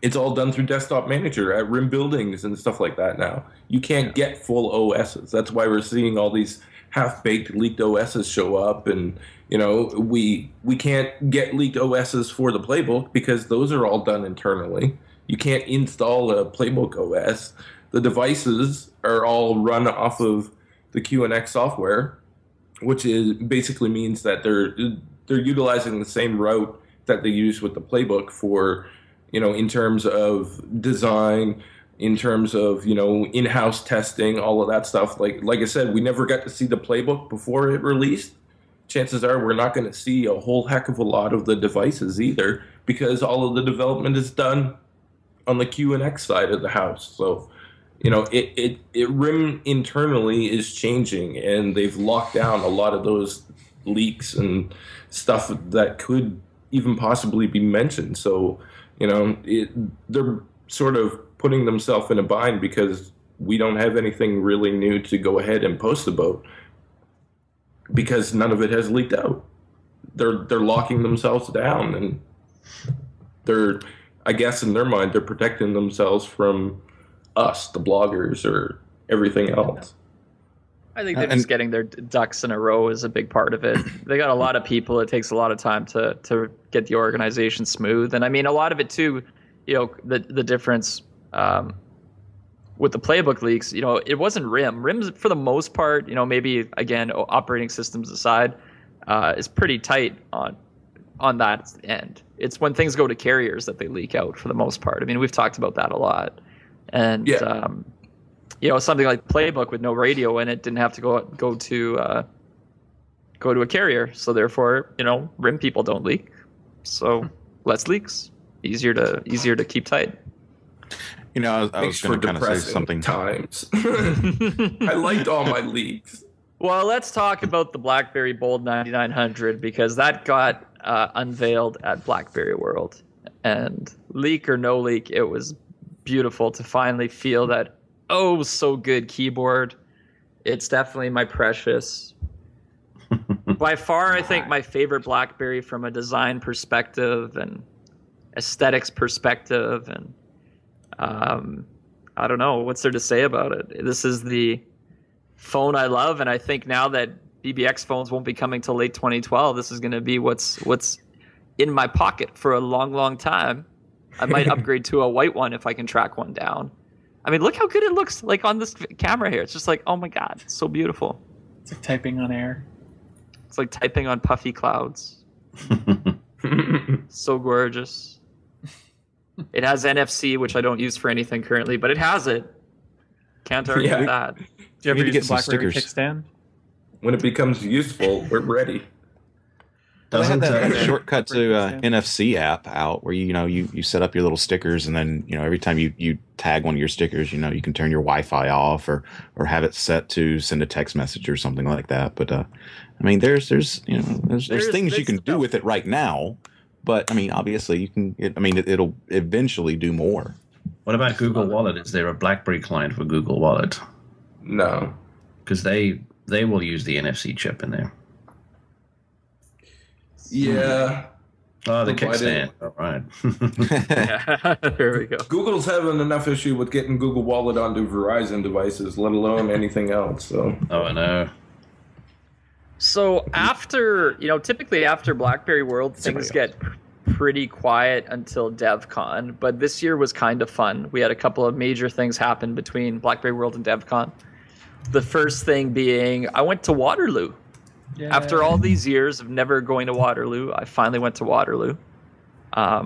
it's all done through Desktop Manager at RIM buildings and stuff like that now. You can't get full OSs. That's why we're seeing all these half-baked leaked OSs show up, and you know, we can't get leaked OSs for the playbook because those are all done internally. You can't install a playbook OS. The devices are all run off of the QNX software, which is basically means that they're utilizing the same route that they use with the playbook for, you know, in terms of design, in terms of, you know, in-house testing, all of that stuff. Like I said, we never got to see the playbook before it released. Chances are we're not going to see a whole heck of a lot of the devices either, because all of the development is done on the QNX side of the house. So, you know, it RIM internally is changing, and they've locked down a lot of those leaks and stuff that could even possibly be mentioned. So, you know, they're sort of putting themselves in a bind because we don't have anything really new to go ahead and post about, because none of it has leaked out. They're locking themselves down, and they're, I guess in their mind, they're protecting themselves from us, the bloggers, or everything else. I think they're just getting their ducks in a row is a big part of it. They got a lot of people. It takes a lot of time to get the organization smooth. And I mean, a lot of it too, you know, the difference with the playbook leaks, you know, it wasn't RIM. RIM's for the most part, you know, maybe again, operating systems aside, is pretty tight on that end. It's when things go to carriers that they leak out for the most part. I mean, we've talked about that a lot. And you know, something like Playbook with no radio in it didn't have to go to a carrier, so therefore, you know, RIM people don't leak, so less leaks, easier to keep tight. You know, I was going to kind of say something. Times. I liked all my leaks. Well, let's talk about the BlackBerry Bold 9900, because that got unveiled at BlackBerry World, and leak or no leak, it was beautiful to finally feel that so good keyboard. It's definitely my precious. By far, I think my favorite BlackBerry from a design perspective and aesthetics perspective, and I don't know what's there to say about it. This is the phone I love, and I think now that BBX phones won't be coming till late 2012, this is going to be what's in my pocket for a long time. I might upgrade to a white one if I can track one down. I mean, look how good it looks like on this camera here. It's just like, oh my God, it's so beautiful. It's like typing on air. It's like typing on puffy clouds. So gorgeous. It has NFC, which I don't use for anything currently, but it has it. Can't argue with that. Do you ever use the BlackBerry kickstand? When it becomes useful, we're ready. They had Doesn't that shortcut to NFC app out where you set up your little stickers, and then every time you tag one of your stickers, you can turn your Wi-Fi off or have it set to send a text message or something like that. But I mean, there's things you can do with it right now, but I mean, obviously you can. It'll eventually do more. What about Google Wallet? Is there a BlackBerry client for Google Wallet? No, because they will use the NFC chip in there. Yeah. Oh, the kickstand. All right. Yeah, there we go. Google's having enough issue with getting Google Wallet onto Verizon devices, let alone anything else. So. Oh, I know. So after, typically after BlackBerry World, things get pretty quiet until DevCon. But this year was kind of fun. We had a couple of major things happen between BlackBerry World and DevCon. The first thing being, I went to Waterloo. Yeah. After all these years of never going to Waterloo, I finally went to Waterloo. I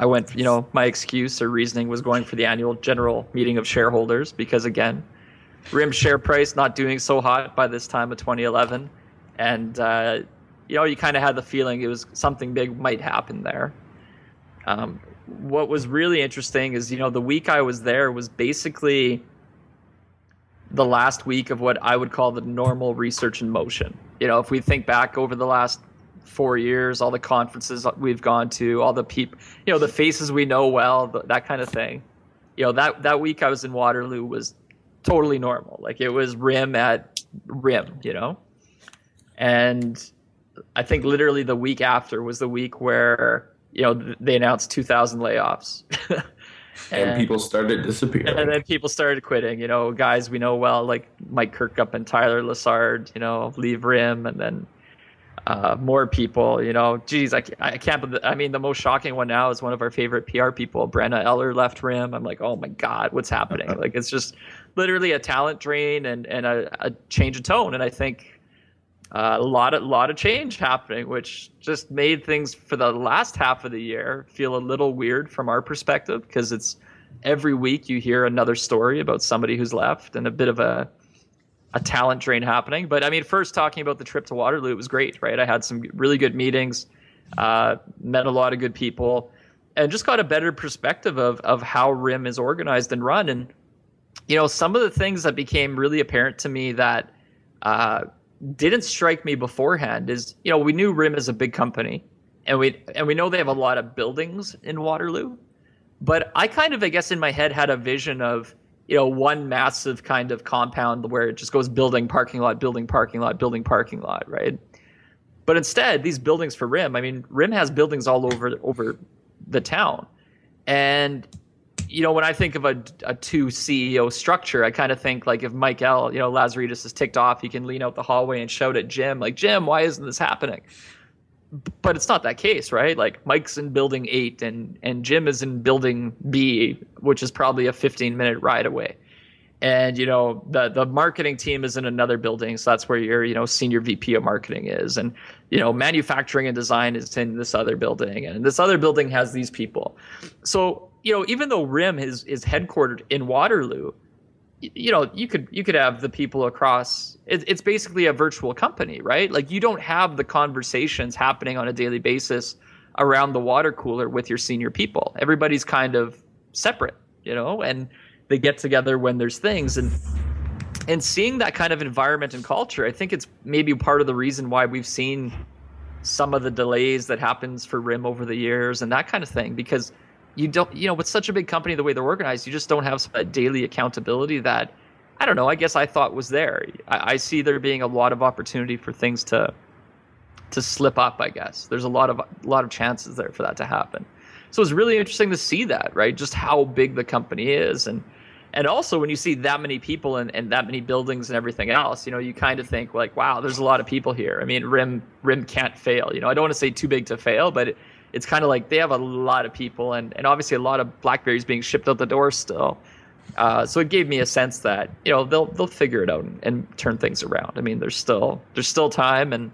went, my excuse or reasoning was going for the annual general meeting of shareholders because, again, RIM share price not doing so hot by this time of 2011. And, you kind of had the feeling it was something big might happen there. What was really interesting is, the week I was there was basically the last week of what I would call the normal research in motion. If we think back over the last 4 years, all the conferences we've gone to, all the people, the faces we know well, that kind of thing. That week I was in Waterloo was totally normal. Like it was RIM at RIM, And I think literally the week after was the week where, they announced 2,000 layoffs. And people started disappearing. And then people started quitting, guys we know well, like Mike Kirkup and Tyler Lassard, leave RIM. And then more people, geez, I can't believe, the most shocking one now is one of our favorite PR people, Brenna Eller left RIM. I'm like, oh my God, what's happening? Like, it's just literally a talent drain and a change of tone. And I think a lot of change happening, which just made things for the last half of the year feel a little weird from our perspective, because it's every week you hear another story about somebody who's left and a bit of a talent drain happening. But first talking about the trip to Waterloo, it was great, right? I had some really good meetings, met a lot of good people, and just got a better perspective of how RIM is organized and run. And, some of the things that became really apparent to me that didn't strike me beforehand is, we knew RIM is a big company, and we know they have a lot of buildings in Waterloo. But I kind of, I guess, in my head had a vision of, one massive kind of compound where it just goes building, parking lot, building, parking lot, building, parking lot, right? But instead, these buildings for RIM, RIM has buildings all over the town. And, when I think of a two CEO structure, I kind of think like if Mike L, Lazaridis is ticked off, he can lean out the hallway and shout at Jim, like, Jim, why isn't this happening? But it's not that case, right? Like Mike's in building 8 and Jim is in building B, which is probably a 15-minute ride away. And, the marketing team is in another building. So that's where your, senior VP of marketing is. And, manufacturing and design is in this other building. And this other building has these people. So, even though RIM is headquartered in Waterloo, you could have the people across. It's basically a virtual company, right? Like you don't have the conversations happening on a daily basis around the water cooler with your senior people. Everybody's kind of separate, and they get together when there's things. And seeing that kind of environment and culture, I think it's maybe part of the reason why we've seen some of the delays that happens for RIM over the years and that kind of thing, because you don't, with such a big company, the way they're organized, you just don't have that daily accountability that, I don't know, I guess I thought was there. I see there being a lot of opportunity for things to slip up, I guess. There's a lot of chances there for that to happen. So it's really interesting to see that, right? Just how big the company is. And also when you see that many people and that many buildings and everything else, you kind of think like, wow, there's a lot of people here. RIM can't fail. I don't want to say too big to fail, but it's kind of like they have a lot of people and obviously a lot of BlackBerries being shipped out the door still. So it gave me a sense that, they'll figure it out and turn things around. There's still time. And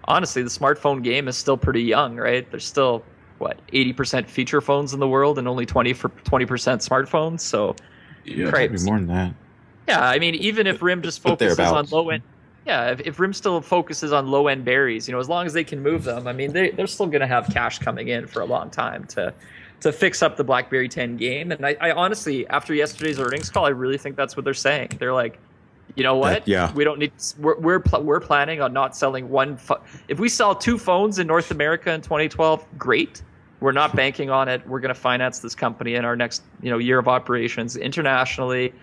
honestly, the smartphone game is still pretty young, right? There's still 80% feature phones in the world and only 20% smartphones. So yeah, probably more than that. Yeah, even if RIM just focuses on low end, Yeah, if RIM still focuses on low end berries, as long as they can move them, I mean, they're still going to have cash coming in for a long time to fix up the BlackBerry 10 game. And I honestly, after yesterday's earnings call, I really think that's what they're saying. They're like, you know what? Yeah. We don't need. We're planning on not selling one. If we sell 2 phones in North America in 2012, great. We're not banking on it. We're going to finance this company in our next year of operations internationally,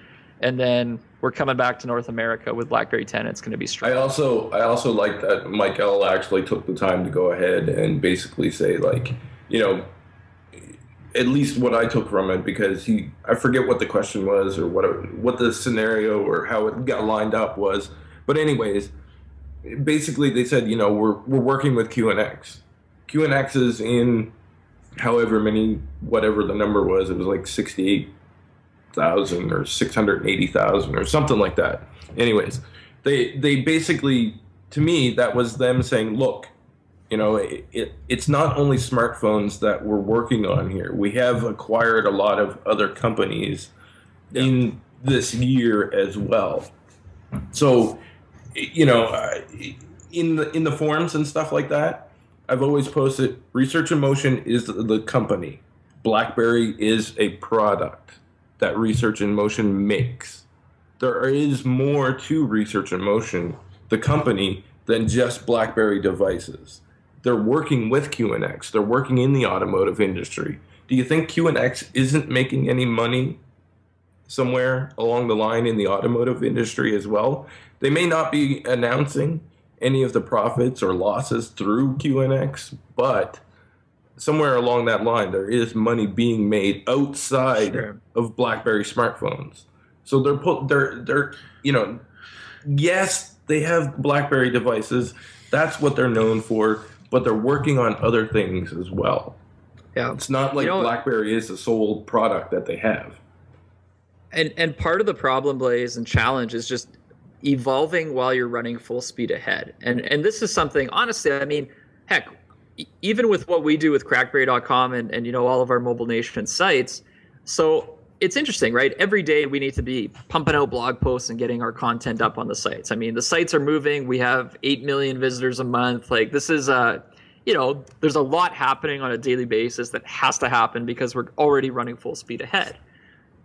and then we're coming back to North America with BlackBerry 10. It's going to be strong. I also like that Michael actually took the time to go ahead and basically say, like, at least what I took from it, because I forget what the question was or what the scenario or how it got lined up was. But anyways, basically they said, we're working with QNX. QNX is in however many, whatever the number was, it was like 68,000 or 680,000 or something like that. Anyways, they basically, to me, that was them saying, look, it's not only smartphones that we're working on here. We have acquired a lot of other companies in this year as well. So, in the forums and stuff like that, I've always posted Research in Motion is the company. BlackBerry is a product that Research in Motion makes. There is more to Research in Motion, the company, than just BlackBerry devices. They're working with QNX. They're working in the automotive industry. Do you think QNX isn't making any money somewhere along the line in the automotive industry as well? They may not be announcing any of the profits or losses through QNX, but somewhere along that line, there is money being made outside of BlackBerry smartphones. So they're yes, they have BlackBerry devices. That's what they're known for. But they're working on other things as well. Yeah, it's not like BlackBerry is the sole product that they have. And part of the problem, Blaze, and challenge is just evolving while you're running full speed ahead. And this is something, honestly, I mean, heck, even with what we do with CrackBerry.com and all of our Mobile Nation sites, so it's interesting, right? Every day we need to be pumping out blog posts and getting our content up on the sites. I mean, the sites are moving. We have 8 million visitors a month. Like, this is there's a lot happening on a daily basis that has to happen because we're already running full speed ahead.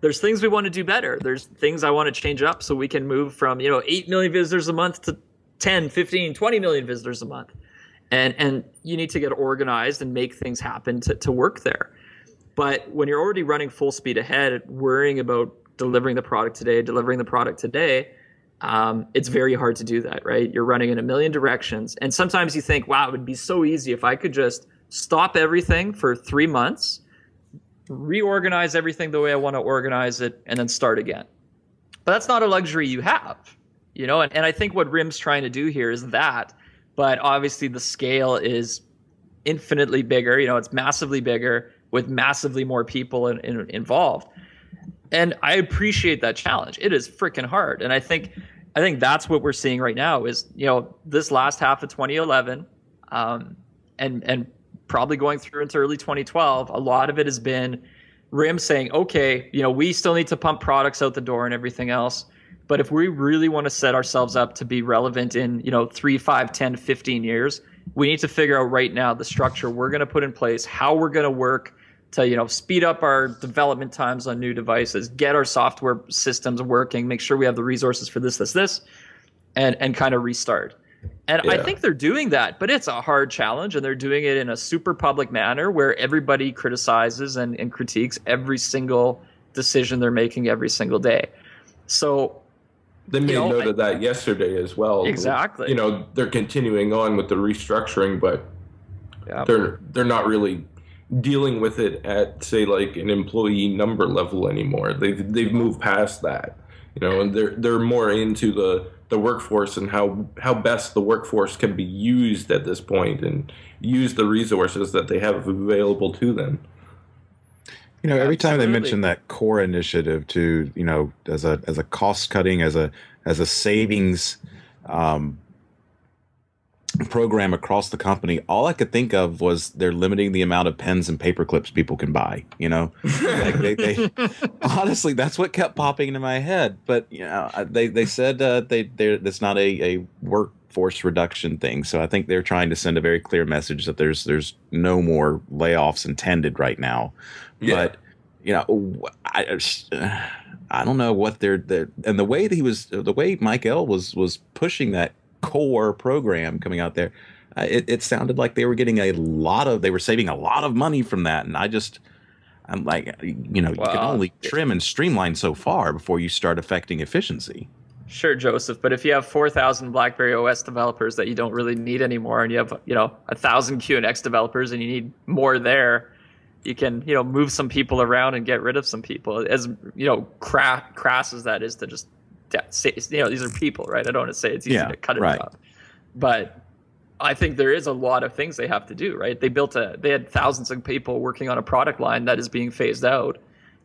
There's things we want to do better. There's things I want to change up so we can move from 8 million visitors a month to 10, 15, 20 million visitors a month. And you need to get organized and make things happen to work there. But when you're already running full speed ahead, worrying about delivering the product today, it's very hard to do that, right? You're running in a million directions. And sometimes you think, wow, it would be so easy if I could just stop everything for 3 months, reorganize everything the way I want to organize it, and then start again. But that's not a luxury you have, and I think what RIM's trying to do here is that, but obviously the scale is infinitely bigger. It's massively bigger with massively more people involved. And I appreciate that challenge. It is freaking hard. And I think that's what we're seeing right now is, this last half of 2011 and probably going through into early 2012, a lot of it has been RIM saying, okay, we still need to pump products out the door and everything else. But if we really want to set ourselves up to be relevant in, 3, 5, 10, 15 years, we need to figure out right now the structure we're going to put in place, how we're going to work to, speed up our development times on new devices, get our software systems working, make sure we have the resources for this, and kind of restart. And I think they're doing that, but it's a hard challenge, and they're doing it in a super public manner where everybody criticizes and critiques every single decision they're making every single day. So they made note of that yesterday as well. Exactly. They're continuing on with the restructuring, but they're not really dealing with it at, say, like an employee number level anymore. They've moved past that, and they're more into the workforce and how best the workforce can be used at this point and use the resources that they have available to them. Every time they mention that core initiative to, as a cost cutting, as a savings program across the company, all I could think of was they're limiting the amount of pens and paper clips people can buy. Like they honestly, that's what kept popping into my head. But they said that's not a workforce reduction thing. So I think they're trying to send a very clear message that there's no more layoffs intended right now. Yeah. But I don't know what they're and the way Mike L was pushing that core program coming out there, it sounded like they were getting they were saving a lot of money from that, and I'm like, you can only trim and streamline so far before you start affecting efficiency. Sure, Joseph, but if you have 4,000 BlackBerry OS developers that you don't really need anymore, and you have 1,000 QNX developers and you need more there, you can move some people around and get rid of some people. As crass as that is to just say, these are people, right? I don't want to say it's easy to cut it up, but I think there is a lot of things they have to do, right? They had thousands of people working on a product line that is being phased out,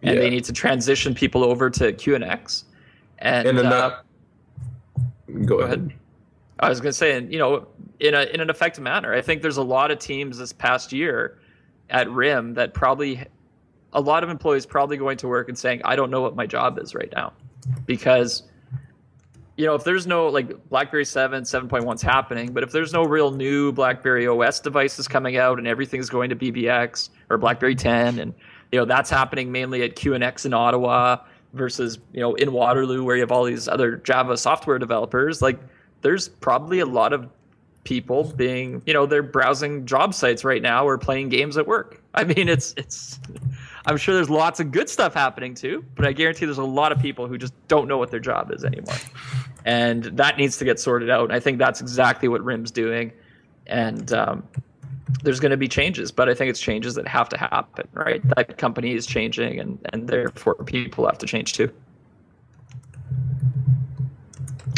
and they need to transition people over to QNX. And go ahead. I was going to say, in an effective manner. I think there's a lot of teams this past year at RIM that a lot of employees probably going to work and saying, I don't know what my job is right now, because if there's no, like, BlackBerry 7, 7.1's happening, but if there's no real new BlackBerry OS devices coming out and everything's going to BBX or BlackBerry 10, and that's happening mainly at QNX in Ottawa versus in Waterloo, where you have all these other Java software developers, like, there's probably a lot of people being they're browsing job sites right now or playing games at work. I mean, it's I'm sure there's lots of good stuff happening too, but I guarantee there's a lot of people who just don't know what their job is anymore. And that needs to get sorted out. And I think that's exactly what RIM's doing. And there's going to be changes, but I think it's changes that have to happen, right? That company is changing, and therefore people have to change too.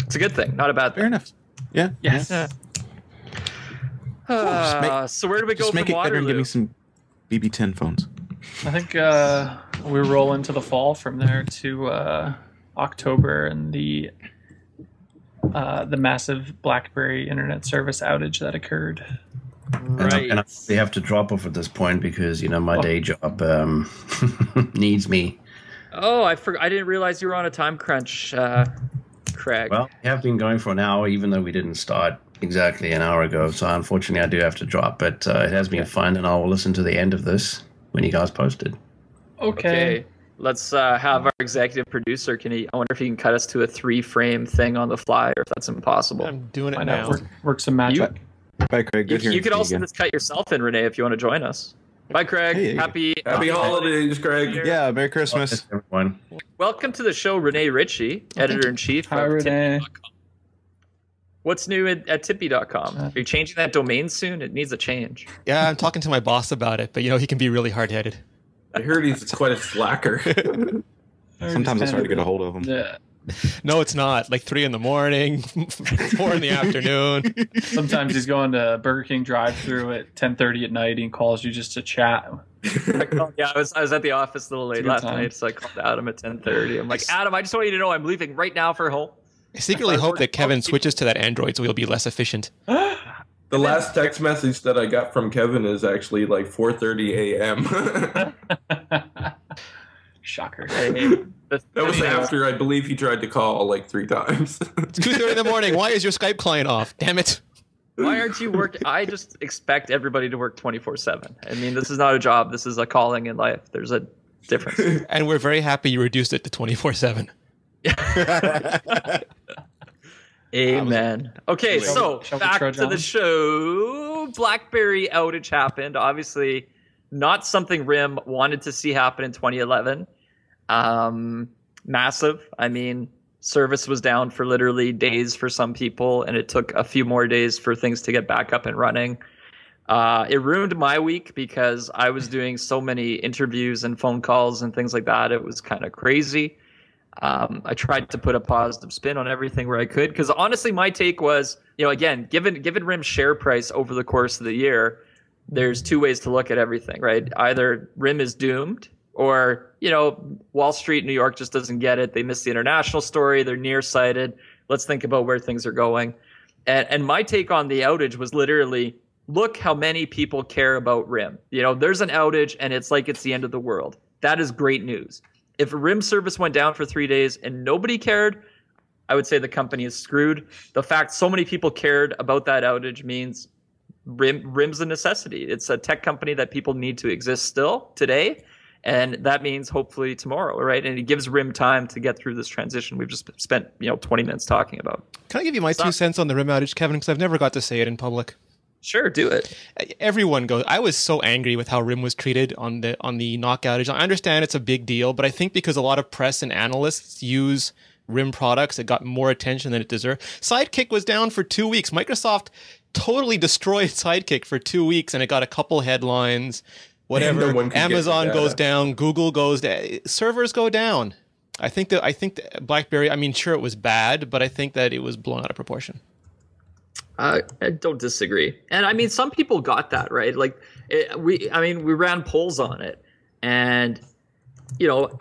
It's a good thing, not a bad thing. Fair enough. Yeah. Yes. Yeah. So where do we go from make it Waterloo? better and give me some BB10 phones. I think we roll into the fall from there to October and the massive BlackBerry internet service outage that occurred. Right. And they have to drop off at this point because my day job needs me. Oh, I didn't realize you were on a time crunch, Craig. Well, we have been going for an hour, even though we didn't start exactly an hour ago. So unfortunately, I do have to drop. But it has been fun, and I'll listen to the end of this when you guys posted. Okay. Let's have our executive producer. I wonder if he can cut us to a 3-frame thing on the fly, or if that's impossible. I'm doing it Why now. not work some magic. Bye, Craig. Good You could also again. just cut yourself in, Renee, if you want to join us. Bye, Craig. Hey, Happy holidays, Craig. Yeah, Merry Christmas. Everyone. Welcome to the show, Renee Ritchie, editor-in-chief Hi, of Renee. Tippy.com. What's new at Tippy.com? Are you changing that domain soon? It needs a change. Yeah, I'm talking to my boss about it, but he can be really hard-headed. I heard he's quite a slacker. Sometimes it's hard to get a hold of him. Yeah. No, it's not. Like 3 in the morning, 4 in the afternoon. Sometimes he's going to Burger King drive-through at 10:30 at night and calls you just to chat. I was at the office a little late last night, so I called Adam at 10:30. I'm like, Adam, I just want you to know I'm leaving right now for home. I secretly hope that Kevin switches to that Android so he'll be less efficient. The last text message that I got from Kevin is actually like 4:30 a.m. Shocker. That was after I believe he tried to call like 3 times. It's 2:30 in the morning. Why is your Skype client off? Damn it. Why aren't you working? I just expect everybody to work 24/7. I mean, this is not a job. This is a calling in life. There's a difference. And we're very happy you reduced it to 24/7. Amen. Okay, so Shall we back trudge to the on? show. BlackBerry outage happened. Obviously, not something RIM wanted to see happen in 2011. Massive. I mean, service was down for literally days for some people, and it took a few more days for things to get back up and running. It ruined my week because I was doing so many interviews and phone calls and things like that. It was kind of crazy. I tried to put a positive spin on everything where I could, because honestly, my take was, again, given RIM's share price over the course of the year, there's 2 ways to look at everything, right? Either RIM is doomed, or, Wall Street, New York just doesn't get it. They missed the international story. They're nearsighted. Let's think about where things are going. And my take on the outage was literally, look how many people care about RIM. You know, there's an outage and it's like it's the end of the world. That is great news. If a RIM service went down for 3 days and nobody cared, I would say the company is screwed. The fact so many people cared about that outage means RIM's a necessity. It's a tech company that people need to exist still today. And that means hopefully tomorrow, right? And it gives RIM time to get through this transition we've just spent 20 minutes talking about. Can I give you my 2 cents on the RIM outage, Kevin? Because I've never got to say it in public. Sure, do it. Everyone goes. I was so angry with how RIM was treated on the knock outage. I understand it's a big deal, but I think because a lot of press and analysts use RIM products, it got more attention than it deserved. Sidekick was down for 2 weeks. Microsoft totally destroyed Sidekick for 2 weeks, and it got a couple headlines. Whatever. Amazon goes down, Google goes down, servers go down. I think that BlackBerry. I mean, sure, it was bad, but I think that it was blown out of proportion. I don't disagree, and I mean, some people got that right. Like we ran polls on it, and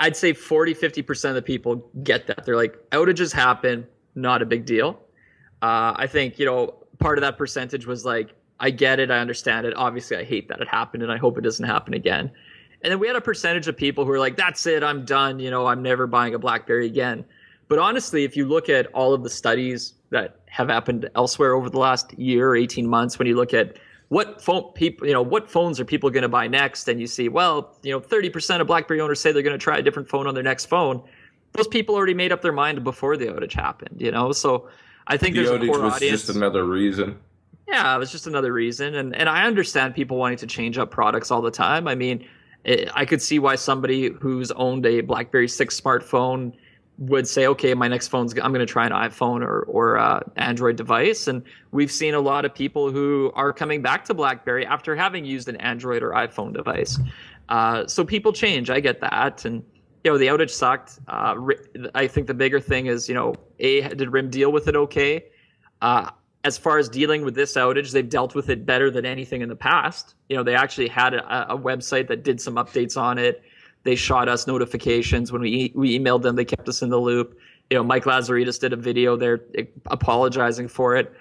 I'd say 40-50% of the people get that. They're like, outages happen, not a big deal. I think part of that percentage was like, I get it, I understand it. Obviously, I hate that it happened, and I hope it doesn't happen again. And then we had a percentage of people who were like, that's it, I'm done. I'm never buying a BlackBerry again. But honestly, if you look at all of the studies that have happened elsewhere over the last year or 18 months, when you look at what phones are people going to buy next, and you see, 30% of BlackBerry owners say they're going to try a different phone on their next phone. Those people already made up their mind before the outage happened. So I think there's a core audience. The outage was just another reason. Yeah, it was just another reason. And I understand people wanting to change up products all the time. I mean, I could see why somebody who's owned a BlackBerry 6 smartphone would say, okay, my next I'm going to try an iPhone or Android device. And we've seen a lot of people who are coming back to BlackBerry after having used an Android or iPhone device. So people change. I get that. And, the outage sucked. I think the bigger thing is, did RIM deal with it okay? As far as dealing with this outage, they've dealt with it better than anything in the past. They actually had a website that did some updates on it. They shot us notifications when we emailed them. They kept us in the loop. Mike Lazaridis did a video there apologizing for it.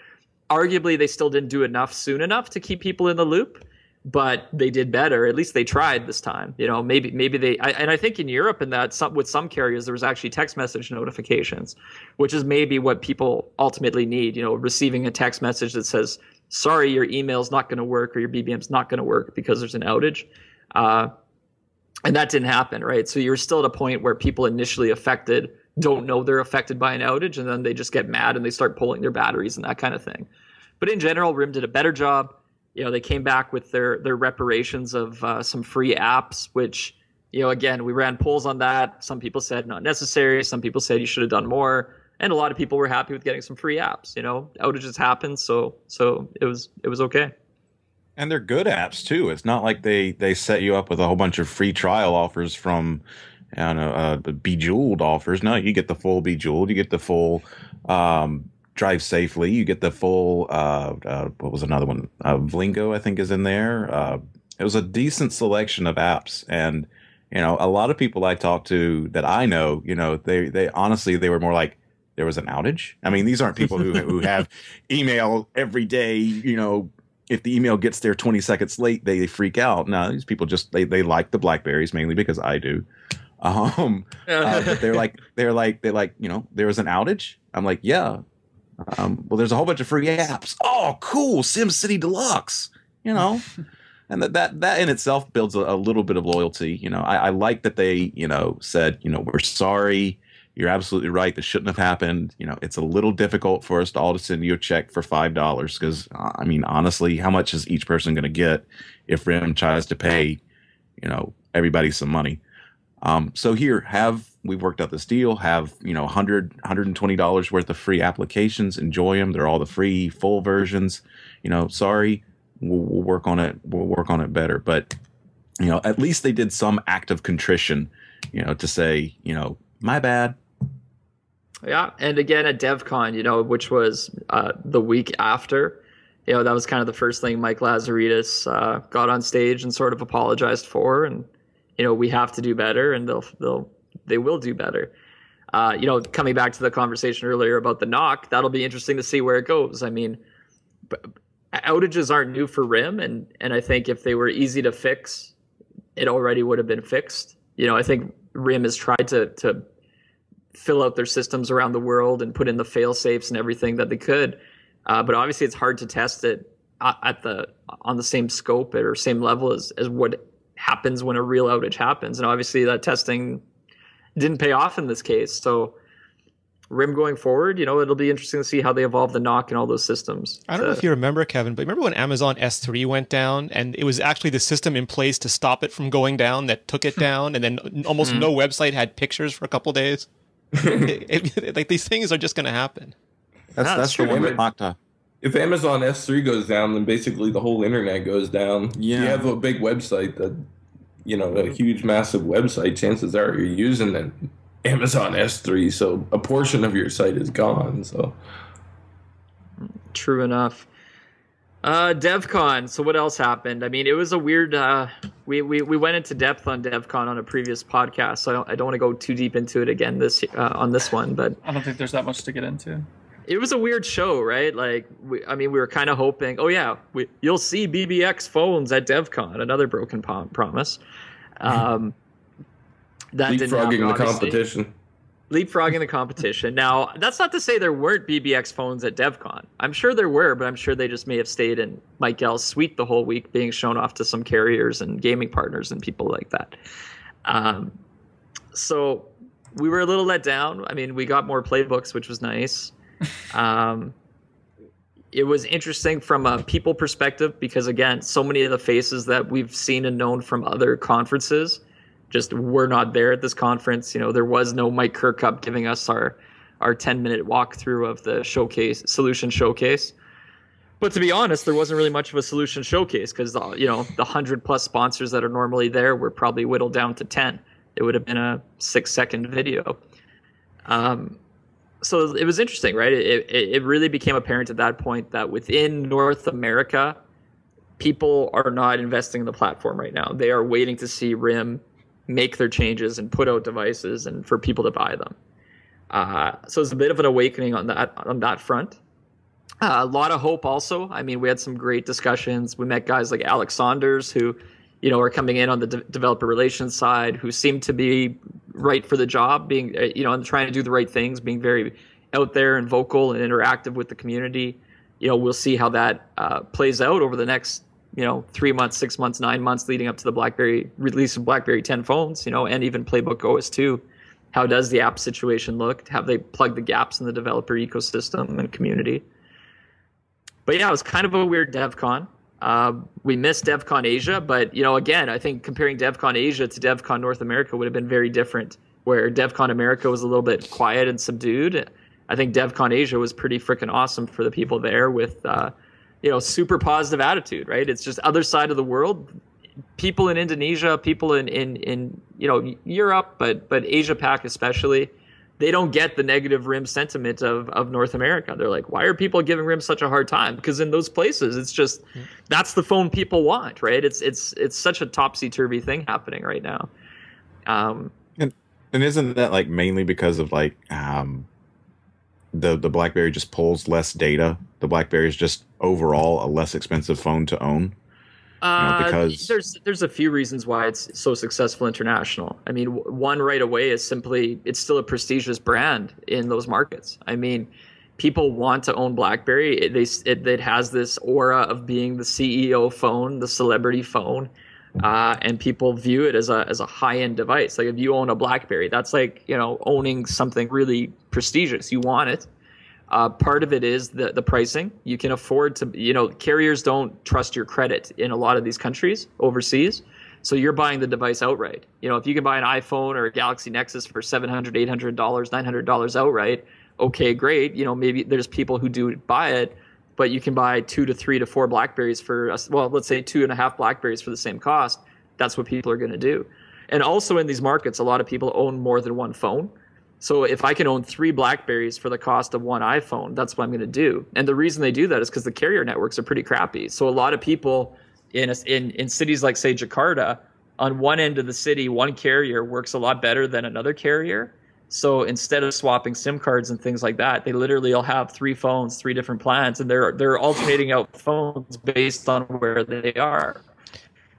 Arguably, they still didn't do enough soon enough to keep people in the loop, but they did better. At least they tried this time. Maybe they. And I think in Europe and with some carriers, there was actually text message notifications, which is maybe what people ultimately need. Receiving a text message that says, "Sorry, your email's not going to work or your BBM's not going to work because there's an outage," and that didn't happen, right? So you're still at a point where people initially affected don't know they're affected by an outage, and then they just get mad and they start pulling their batteries and that kind of thing. But in general, RIM did a better job. They came back with their reparations of some free apps, which, again, we ran polls on that. Some people said not necessary. Some people said you should have done more. And a lot of people were happy with getting some free apps. Outages happen, so it was okay. And they're good apps too. It's not like they set you up with a whole bunch of free trial offers from, the Bejeweled offers. No, you get the full Bejeweled. You get the full Drive Safely. You get the full, what was another one? Vlingo, I think, is in there. It was a decent selection of apps. And, a lot of people I talk to that I know, they honestly, they were more like, there was an outage. I mean, these aren't people who have email every day, if the email gets there 20 seconds late, they freak out. No, these people just, they like the BlackBerries mainly because I do. But they're like, there was an outage. I'm like, yeah. Well, there's a whole bunch of free apps. Oh, cool. SimCity Deluxe, and that in itself builds a little bit of loyalty. I like that they, said, we're sorry. You're absolutely right. This shouldn't have happened. It's a little difficult for us to all to send you a check for $5 because, honestly, how much is each person going to get if RIM tries to pay, everybody some money? So here, we've worked out this deal, have, $120 worth of free applications. Enjoy them. They're all the free full versions. Sorry, we'll work on it. We'll work on it better. But, at least they did some act of contrition, to say, my bad. Yeah. And again, at DevCon, which was the week after, that was kind of the first thing Mike Lazaridis got on stage and sort of apologized for. And, we have to do better, and they will do better. Coming back to the conversation earlier about the knock, that'll be interesting to see where it goes. I mean, outages aren't new for RIM, and I think if they were easy to fix, it already would have been fixed. I think RIM has tried to fill out their systems around the world and put in the fail safes and everything that they could, but obviously it's hard to test it on the same scope or same level as what happens when a real outage happens, and obviously that testing didn't pay off in this case. So RIM going forward, it'll be interesting to see how they evolve the knock and all those systems. I don't know if you remember, Kevin, but remember when Amazon S3 went down and it was actually the system in place to stop it from going down that took it down, and then almost no website had pictures for a couple days? Like, these things are just going to happen. That's the one that knocked off. If Amazon S3 goes down, then basically the whole internet goes down. Yeah. You have a big website that, a huge, massive website, chances are you're using an Amazon S3, so a portion of your site is gone. So, true enough. DevCon. So what else happened? I mean, it was a weird. We went into depth on DevCon on a previous podcast, so I don't want to go too deep into it again on this one. But I don't think there's that much to get into. It was a weird show, right? Like, we were kind of hoping, you'll see BBX phones at DevCon, another broken promise. That didn't happen, Leapfrogging the competition. Leapfrogging the competition. Now, that's not to say there weren't BBX phones at DevCon. I'm sure there were, but I'm sure they just may have stayed in Mike Gell's suite the whole week, being shown off to some carriers and gaming partners and people like that. So we were a little let down. I mean, we got more playbooks, which was nice. It was interesting from a people perspective because, again, so many of the faces that we've seen and known from other conferences just were not there at this conference. There was no Mike Kirkup giving us our 10-minute walkthrough of the solution showcase. But to be honest, there wasn't really much of a solution showcase because the 100+ sponsors that are normally there were probably whittled down to 10. It would have been a 6-second video. So it was interesting, right? It really became apparent at that point that within North America, people are not investing in the platform right now. They are waiting to see RIM make their changes and put out devices and for people to buy them. So it's a bit of an awakening on that front. A lot of hope also. I mean, we had some great discussions. We met guys like Alex Saunders who, are coming in on the developer relations side, who seem to be right for the job, being, and trying to do the right things, being very out there and vocal and interactive with the community. We'll see how that plays out over the next, 3 months, 6 months, 9 months leading up to the BlackBerry release of BlackBerry 10 phones, and even Playbook OS 2. How does the app situation look? Have they plugged the gaps in the developer ecosystem and community? But yeah, it was kind of a weird DevCon. We missed DevCon Asia, but again, I think comparing DevCon Asia to DevCon North America would have been very different. Where DevCon America was a little bit quiet and subdued, I think DevCon Asia was pretty freaking awesome for the people there with super positive attitude. Right? It's just other side of the world. People in Indonesia, people in Europe, but Asia Pac especially. They don't get the negative RIM sentiment of North America. They're like, why are people giving RIM such a hard time? Because in those places, it's just that's the phone people want, right? It's such a topsy-turvy thing happening right now. And isn't that like mainly because of like the BlackBerry just pulls less data? The BlackBerry is just overall a less expensive phone to own. Because there's a few reasons why it's so successful international. I mean, one right away is simply it's still a prestigious brand in those markets. I mean, people want to own BlackBerry. It has this aura of being the CEO phone, the celebrity phone, and people view it as a high-end device. Like if you own a BlackBerry, that's like owning something really prestigious. You want it. Part of it is the pricing. You can afford to, carriers don't trust your credit in a lot of these countries overseas. So you're buying the device outright. If you can buy an iPhone or a Galaxy Nexus for $700, $800, $900 outright, okay, great. Maybe there's people who do buy it, but you can buy 2 to 3 to 4 BlackBerries for, let's say 2.5 BlackBerries for the same cost. That's what people are going to do. And also in these markets, a lot of people own more than one phone. So if I can own 3 BlackBerries for the cost of 1 iPhone, that's what I'm going to do. And the reason they do that is because the carrier networks are pretty crappy. So a lot of people in cities like, say, Jakarta, on one end of the city, one carrier works a lot better than another carrier. So instead of swapping SIM cards and things like that, they literally will have 3 phones, 3 different plans, and they're alternating out phones based on where they are.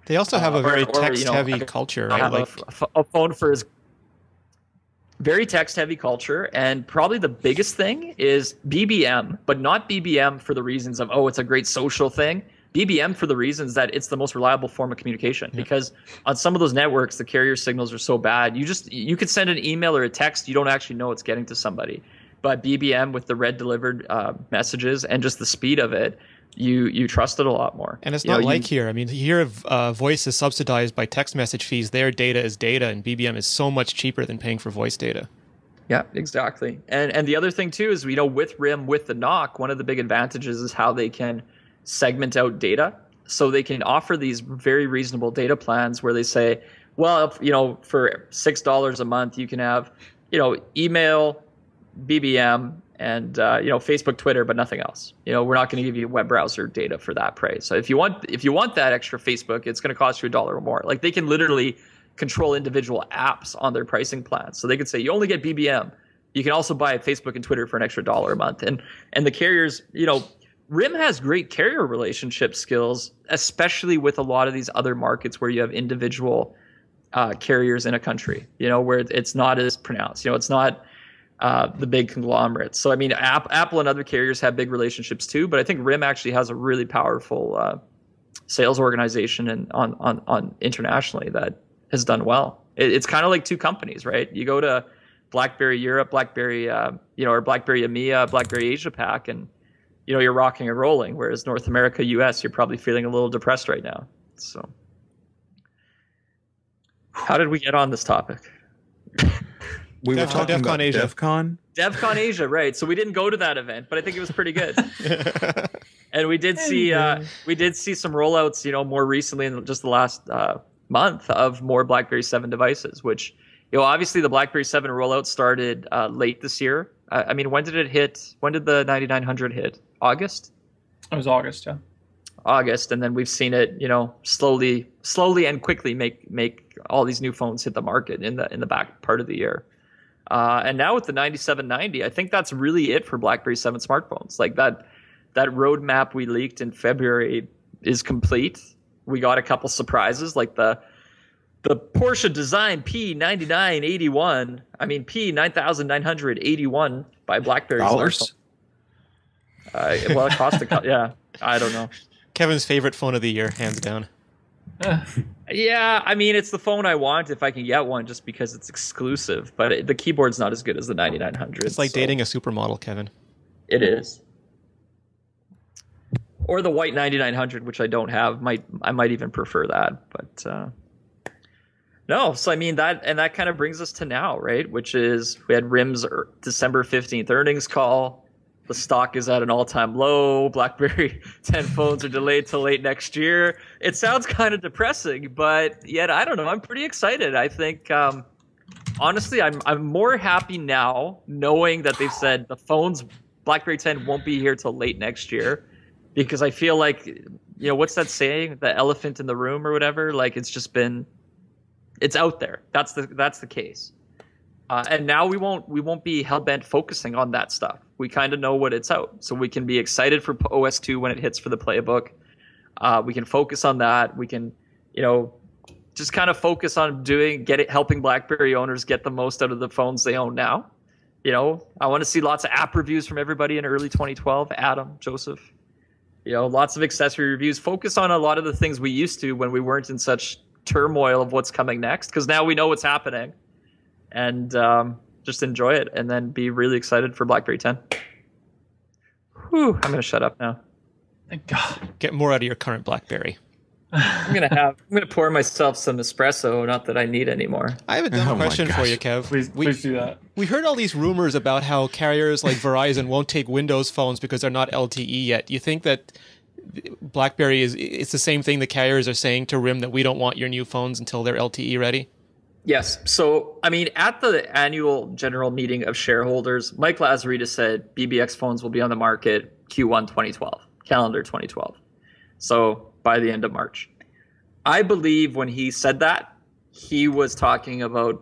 They also have a very text-heavy culture, right? Like a phone for his very text-heavy culture, and probably the biggest thing is BBM, but not BBM for the reasons of it's a great social thing. BBM for the reasons that it's the most reliable form of communication, because on some of those networks, the carrier signals are so bad. You could send an email or a text, you don't actually know it's getting to somebody. But BBM with the red delivered messages and just the speed of it, you trust it a lot more. And it's not here. I mean, here voice is subsidized by text message fees. Their data is data, and BBM is so much cheaper than paying for voice data. Yeah, exactly. And the other thing too is, with RIM, with the NOC, one of the big advantages is how they can segment out data. So they can offer these very reasonable data plans where they say, well, for $6 a month, you can have, email, BBM, and Facebook, Twitter, but nothing else. We're not going to give you web browser data for that price. So if you want that extra Facebook, it's going to cost you $1 or more. Like, they can literally control individual apps on their pricing plans. So they could say, you only get BBM. You can also buy Facebook and Twitter for an extra $1 a month. And the carriers, RIM has great carrier relationship skills, especially with a lot of these other markets where you have individual carriers in a country, where it's not as pronounced. It's not the big conglomerates. So, I mean, Apple and other carriers have big relationships too, but I think RIM actually has a really powerful sales organization and on internationally that has done well. It's kind of like 2 companies, right? You go to BlackBerry Europe, BlackBerry, or BlackBerry EMEA, BlackBerry Asia Pac, and you're rocking and rolling. Whereas North America, US, you're probably feeling a little depressed right now. So, how did we get on this topic? We were talking about Asia. DevCon Asia, right? So we didn't go to that event, but I think it was pretty good. And we did see some rollouts, more recently in just the last month of more BlackBerry 7 devices, which, obviously the BlackBerry 7 rollout started late this year. I mean, when did it hit? When did the 9900 hit? August? It was August, yeah. August, and then we've seen it, slowly and quickly make all these new phones hit the market in the back part of the year. And now with the 9790, I think that's really it for BlackBerry 7 smartphones. Like that roadmap we leaked in February is complete. We got a couple surprises, like the Porsche design P9981. I mean P9981 by BlackBerry. Dollars? Well, it cost yeah. I don't know. Kevin's favorite phone of the year, hands down. Yeah, I mean, it's the phone I want if I can get one, just because it's exclusive. But the keyboard's not as good as the 9900. It's like dating a supermodel, Kevin. It is. Or the white 9900, which I don't have. I might even prefer that. But no, so I mean that kind of brings us to now, right? Which is, we had RIM's December 15th earnings call. The stock is at an all-time low. BlackBerry 10 phones are delayed till late next year. It sounds kind of depressing, but yet I don't know. I'm pretty excited. I think, honestly, I'm more happy now knowing that they've said the phones, BlackBerry 10 won't be here till late next year, because I feel like, what's that saying? The elephant in the room or whatever. Like, it's out there. That's the case. And now we won't be hell-bent focusing on that stuff. We kind of know what it's out, so we can be excited for OS 2 when it hits for the playbook. We can focus on that. We can, just kind of focus on helping BlackBerry owners get the most out of the phones they own now. I want to see lots of app reviews from everybody in early 2012. Adam, Joseph, lots of accessory reviews. Focus on a lot of the things we used to when we weren't in such turmoil of what's coming next, because now we know what's happening. And just enjoy it, and then be really excited for BlackBerry 10. Whew, I'm going to shut up now. Thank God. Get more out of your current BlackBerry. I'm going to pour myself some espresso, not that I need any more. I have a dumb question for you, Kev. Please do that. We heard all these rumors about how carriers like Verizon won't take Windows phones because they're not LTE yet. Do you think that BlackBerry it's the same thing the carriers are saying to RIM, that we don't want your new phones until they're LTE ready? Yes. So, I mean, at the annual general meeting of shareholders, Mike Lazaridis said BBX phones will be on the market Q1 2012, calendar 2012. So by the end of March. I believe when he said that, he was talking about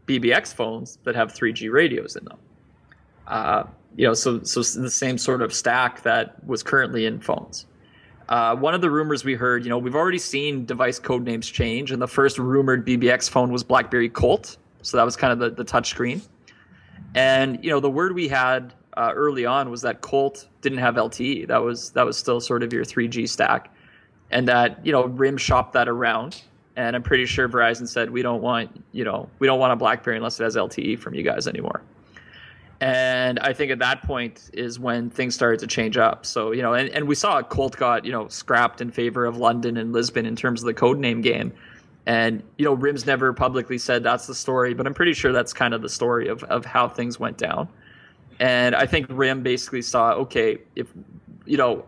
BBX phones that have 3G radios in them. So the same sort of stack that was currently in phones. One of the rumors we heard, we've already seen device code names change, and the first rumored BBX phone was BlackBerry Colt. So that was kind of the touch screen. And, the word we had early on was that Colt didn't have LTE. That was still sort of your 3G stack. And that, RIM shopped that around. And I'm pretty sure Verizon said, we don't want a BlackBerry unless it has LTE from you guys anymore. And I think at that point is when things started to change up. So, and we saw Colt got, scrapped in favor of London and Lisbon in terms of the code name game. And, RIM's never publicly said that's the story, but I'm pretty sure that's kind of the story of how things went down. And I think RIM basically saw, okay, if,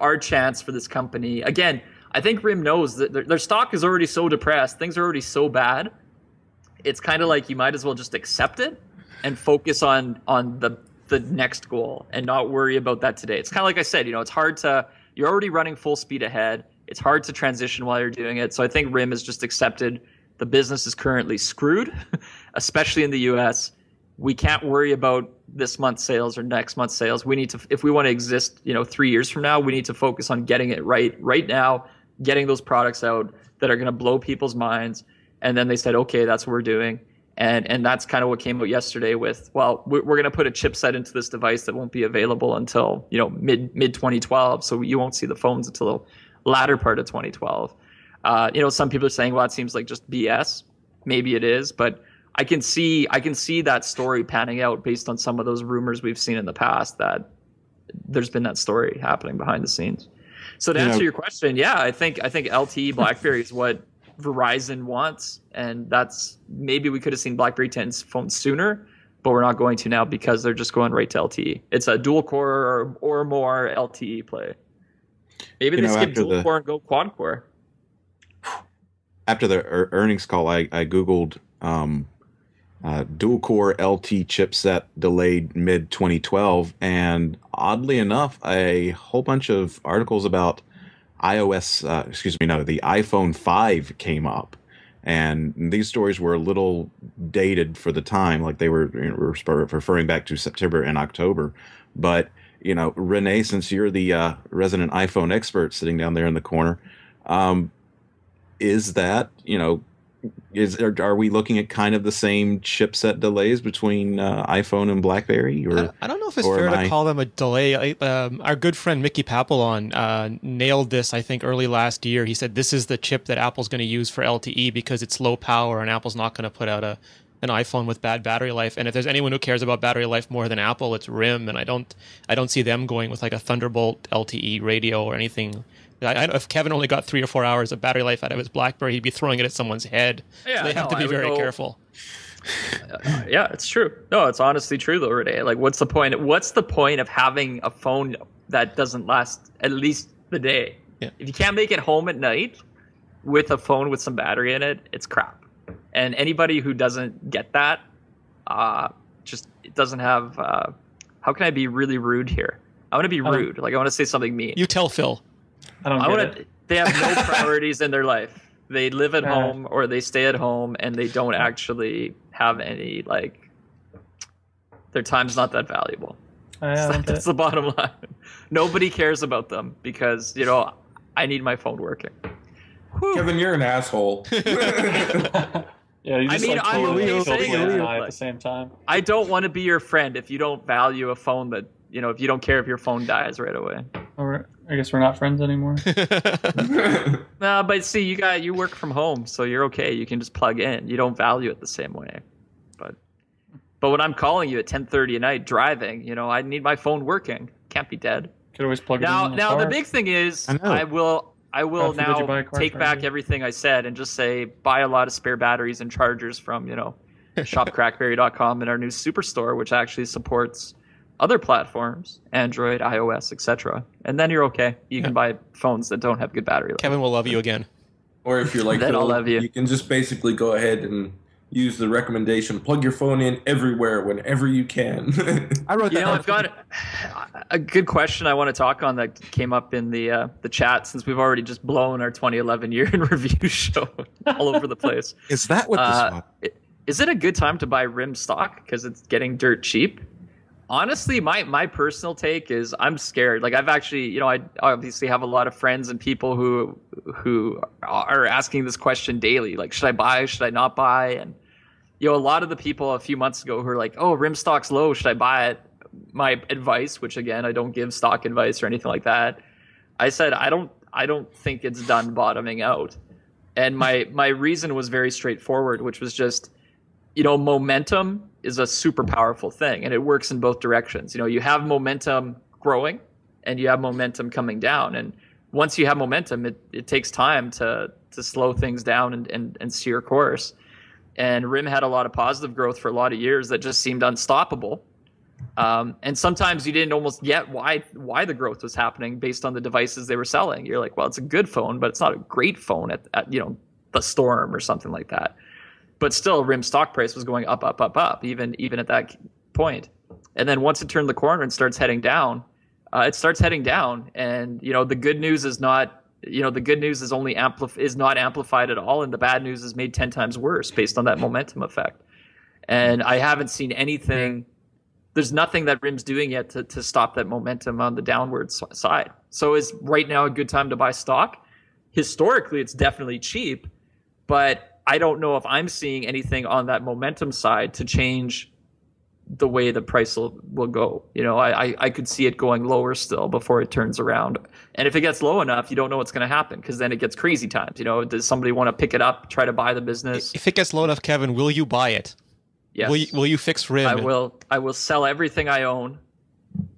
our chance for this company, again, I think RIM knows that their stock is already so depressed. Things are already so bad. It's kind of like you might as well just accept it and focus on the next goal and not worry about that today. It's kind of like I said, it's hard to, you're already running full speed ahead. It's hard to transition while you're doing it. So I think RIM has just accepted the business is currently screwed, especially in the US. We can't worry about this month's sales or next month's sales. We need to, if we want to exist, 3 years from now, we need to focus on getting it right now, getting those products out that are going to blow people's minds. And then they said, okay, that's what we're doing. And that's kind of what came out yesterday with, well, we're going to put a chipset into this device that won't be available until, mid 2012. So you won't see the phones until the latter part of 2012. Some people are saying, well, it seems like just BS. Maybe it is, but I can see that story panning out based on some of those rumors we've seen in the past that there's been that story happening behind the scenes. So to answer your question, yeah, I think LTE BlackBerry is what Verizon wants, and that's maybe we could have seen BlackBerry 10's phones sooner, but we're not going to now because they're just going right to LTE. It's a dual core or more LTE play. Maybe they skip dual core and go quad core. After the earnings call, I googled dual core LT chipset delayed mid 2012, and oddly enough, a whole bunch of articles about the iPhone 5 came up, and these stories were a little dated for the time, like they were referring back to September and October. But Renee, since you're the resident iPhone expert sitting down there in the corner, is that are we looking at kind of the same chipset delays between iPhone and BlackBerry? Or I don't know if it's fair to call them a delay. Our good friend Mickey Papillon nailed this, I think, early last year. He said this is the chip that Apple's going to use for LTE because it's low power, and Apple's not going to put out an iPhone with bad battery life. And if there's anyone who cares about battery life more than Apple, it's RIM. And I don't see them going with like a Thunderbolt LTE radio or anything. If Kevin only got 3 or 4 hours of battery life out of his BlackBerry, he'd be throwing it at someone's head. Yeah, so they have to be very careful. Yeah, it's true. No, it's honestly true though, Renee. Like, what's the point? What's the point of having a phone that doesn't last at least the day? Yeah. If you can't make it home at night with a phone with some battery in it, it's crap. And anybody who doesn't get that, it doesn't have. How can I be really rude here? I want to be rude. Like I want to say something mean. You tell Phil. They have no priorities in their life. They live at home or they stay at home, and they don't actually have any, their time's not that valuable. That's the bottom line. Nobody cares about them because, I need my phone working. Whew. Kevin, you're an asshole. Yeah, you just I'm okay saying it at the same time. I don't want to be your friend if you don't value a phone that, if you don't care if your phone dies right away. All right. I guess we're not friends anymore. No, but see, you work from home, so you're okay. You can just plug in. You don't value it the same way. But when I'm calling you at 10:30 at night driving, I need my phone working. Can't be dead. Could always plug it in the Now car. the big thing is I will now take back everything I said and just say buy a lot of spare batteries and chargers from, shopcrackberry.com and our new superstore, which actually supports other platforms, Android, iOS, etc. And then you're okay. You can buy phones that don't have good battery life. Kevin will love you again. Or if you're like then Phil, I'll love you. You can just basically go ahead and use the recommendation, plug your phone in everywhere whenever you can. I wrote that. I've got a good question I want to talk on that came up in the chat, since we've already just blown our 2011 year in review show all over the place. Is that what this was? is it a good time to buy RIM stock because it's getting dirt cheap? Honestly, my personal take is I'm scared. Like I've actually, I obviously have a lot of friends and people who are asking this question daily. Like, should I buy? Should I not buy? And a lot of the people a few months ago who were like, "Oh, RIM stock's low. Should I buy it?" My advice, which again I don't give stock advice or anything like that, I said I don't think it's done bottoming out. And my reason was very straightforward, which was just, momentum is a super powerful thing, and it works in both directions. You have momentum growing and you have momentum coming down. And once you have momentum, it takes time to slow things down and steer course. And RIM had a lot of positive growth for a lot of years that just seemed unstoppable. And sometimes you didn't almost get why the growth was happening based on the devices they were selling. You're like, well, it's a good phone, but it's not a great phone at the Storm or something like that. But still, RIM stock price was going up, even at that point. And then once it turned the corner and starts heading down, it starts heading down. And the good news is not, the good news is is not amplified at all, and the bad news is made 10 times worse based on that momentum effect. And I haven't seen anything. There's nothing that RIM's doing yet to stop that momentum on the downward side. So is right now a good time to buy stock? Historically, it's definitely cheap, but I don't know if I'm seeing anything on that momentum side to change the way the price will go. I could see it going lower still before it turns around. And if it gets low enough, you don't know what's going to happen, because then it gets crazy times. Does somebody want to pick it up, try to buy the business? If it gets low enough, Kevin, will you buy it? Yes. Will you fix RIM? I will sell everything I own,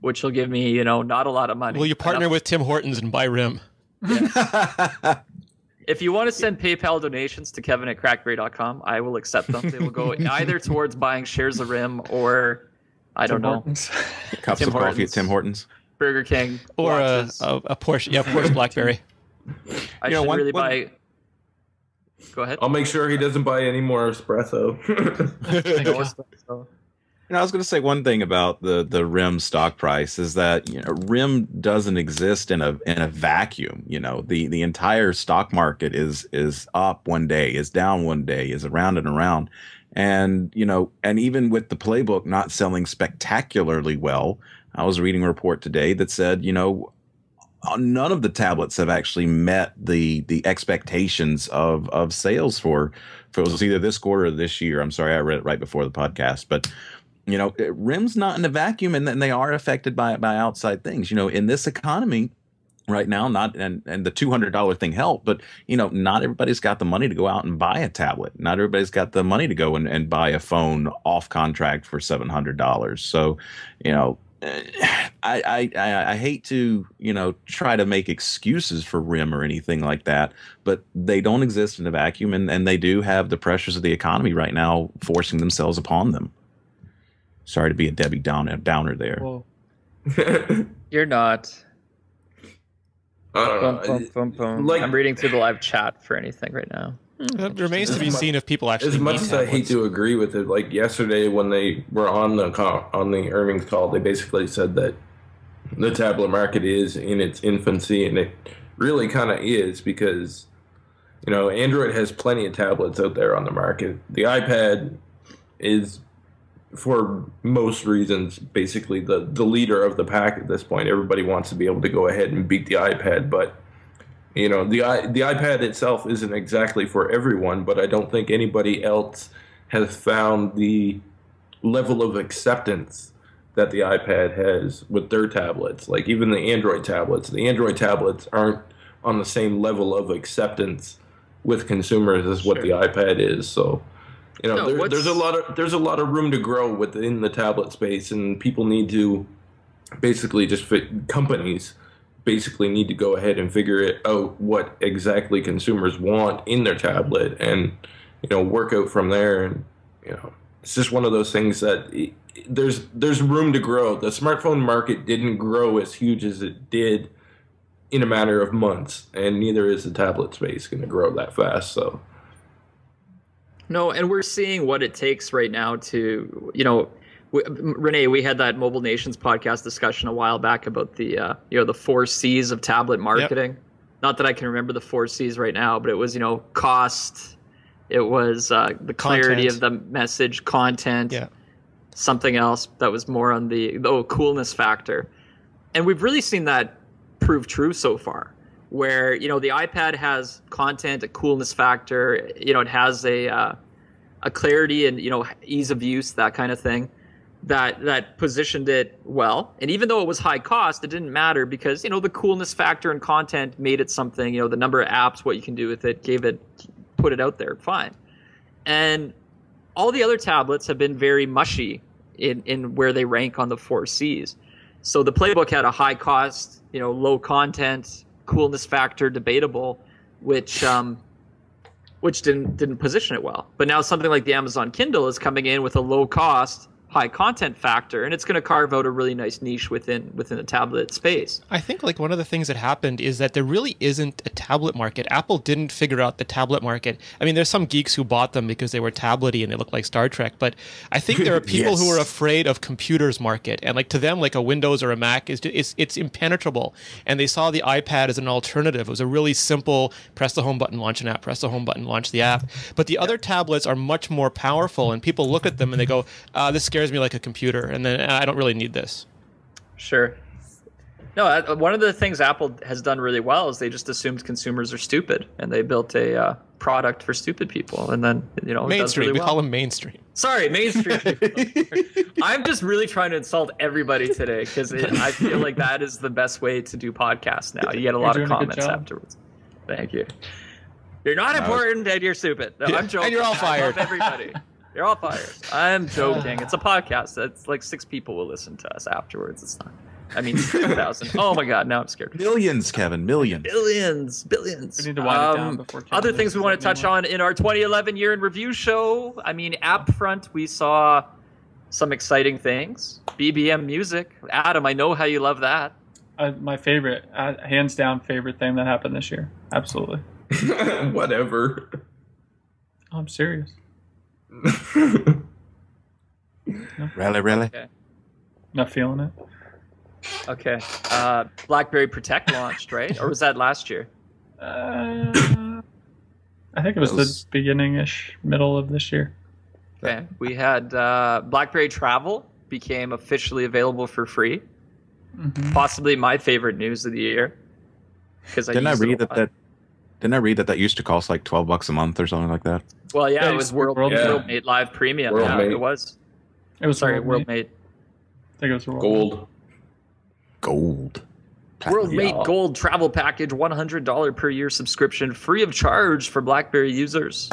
which will give me, not a lot of money. Will you partner with Tim Hortons and buy RIM? Yes. If you want to send PayPal donations to Kevin@crackberry.com, I will accept them. They will go either towards buying shares of RIM or, I don't know, Cups of coffee at Tim Hortons, Burger King, or a watches. Porsche. Yeah, Porsche BlackBerry. I should really buy. Go ahead. I'll make sure he doesn't buy any more espresso. I was going to say one thing about the RIM stock price is that RIM doesn't exist in a vacuum. The entire stock market is up one day, is down one day, is around and around, and and even with the playbook not selling spectacularly well, I was reading a report today that said none of the tablets have actually met the expectations of sales for it was either this quarter or this year. I'm sorry, I read it right before the podcast, but RIM's not in a vacuum, and they are affected by outside things. In this economy right now, and the $200 thing helped, but not everybody's got the money to go out and buy a tablet. Not everybody's got the money to go and buy a phone off contract for $700. So, I hate to try to make excuses for RIM or anything like that, but they don't exist in a vacuum, and they do have the pressures of the economy right now forcing themselves upon them. Sorry to be a Debbie Downer there. Whoa. You're not. I'm reading through the live chat for anything right now. It remains to be seen if people actually. As much as I hate to agree with it, like yesterday when they were on the earnings call, they basically said that the tablet market is in its infancy, and it really kind of is, because Android has plenty of tablets out there on the market. The iPad is, for most reasons, basically the leader of the pack at this point. Everybody wants to be able to go ahead and beat the iPad, but the iPad itself isn't exactly for everyone. But I don't think anybody else has found the level of acceptance that the iPad has with their tablets. Like even the Android tablets aren't on the same level of acceptance with consumers as what the iPad is. So there's a lot of room to grow within the tablet space, and people need to basically companies basically need to go ahead and figure it out what exactly consumers want in their tablet, and work out from there. And it's just one of those things that there's room to grow. The smartphone market didn't grow as huge as it did in a matter of months, and neither is the tablet space going to grow that fast. So. No, and we're seeing what it takes right now to, Renee, we had that Mobile Nations podcast discussion a while back about the, the 4 C's of tablet marketing. Yep. Not that I can remember the 4 C's right now, but it was, cost, It was the clarity Content. of the message, content, Yeah. something else that was more on the coolness factor. And we've really seen that prove true so far, where, you know, the iPad has content, a coolness factor, you know, it has a clarity and, you know, ease of use, that kind of thing, that positioned it well. And even though it was high cost, it didn't matter because, you know, the coolness factor and content made it something, you know, the number of apps, what you can do with it, put it out there, fine. And all the other tablets have been very mushy in where they rank on the 4Cs. So the Playbook had a high cost, you know, low content, coolness factor, debatable, which didn't position it well. But now something like the Amazon Kindle is coming in with a low cost, high content factor, and it's going to carve out a really nice niche within the tablet space. I think like one of the things that happened is that there really isn't a tablet market. Apple didn't figure out the tablet market. I mean, there's some geeks who bought them because they were tablety and they looked like Star Trek, but I think there are people who are afraid of computers market, and like to them, like a Windows or a Mac it's impenetrable. And they saw the iPad as an alternative. It was a really simple press the home button, launch an app, press the home button, launch the app. But the other tablets are much more powerful, and people look at them and they go, this scares me like a computer, and then I don't really need this. Sure. No, one of the things Apple has done really well is they just assumed consumers are stupid, and they built a product for stupid people, and then, you know, Mainstream. it does really We well. call them mainstream. Sorry, mainstream people. I'm just really trying to insult everybody today because I feel like that is the best way to do podcasts now. You get a lot of doing a good comments job. afterwards. Thank you. You're not important and you're stupid. No, I'm joking. And you're all I fired. love everybody. You're all fired. I'm joking. It's a podcast. It's like 6 people will listen to us afterwards. It's not. I mean, 2,000. Oh my God, now I'm scared. Millions, Kevin, millions. Billions. We need to wind it down before Kevin Other things we loses want to touch anymore. on in our 2011 year in review show. I mean, app front, we saw some exciting things. BBM music. Adam, I know how you love that. My favorite, hands down favorite thing that happened this year. Absolutely. Whatever. Oh, I'm serious. Really? Okay. Not feeling it. Okay. BlackBerry Protect launched, right? Or was that last year? I think it was That was- the beginning-ish, middle of this year. Okay. We had BlackBerry Travel became officially available for free. Mm-hmm. Possibly my favorite news of the year. Because Didn't I read that used to cost like $12 a month or something like that? Well, yeah, Yeah, it was WorldMate. WorldMate Live Premium. WorldMate. Yeah, it was. It was Sorry, WorldMate. WorldMate. I think it was WorldMate. Gold. Gold. WorldMate Yeah. Gold travel package, $100 per year subscription, free of charge for BlackBerry users.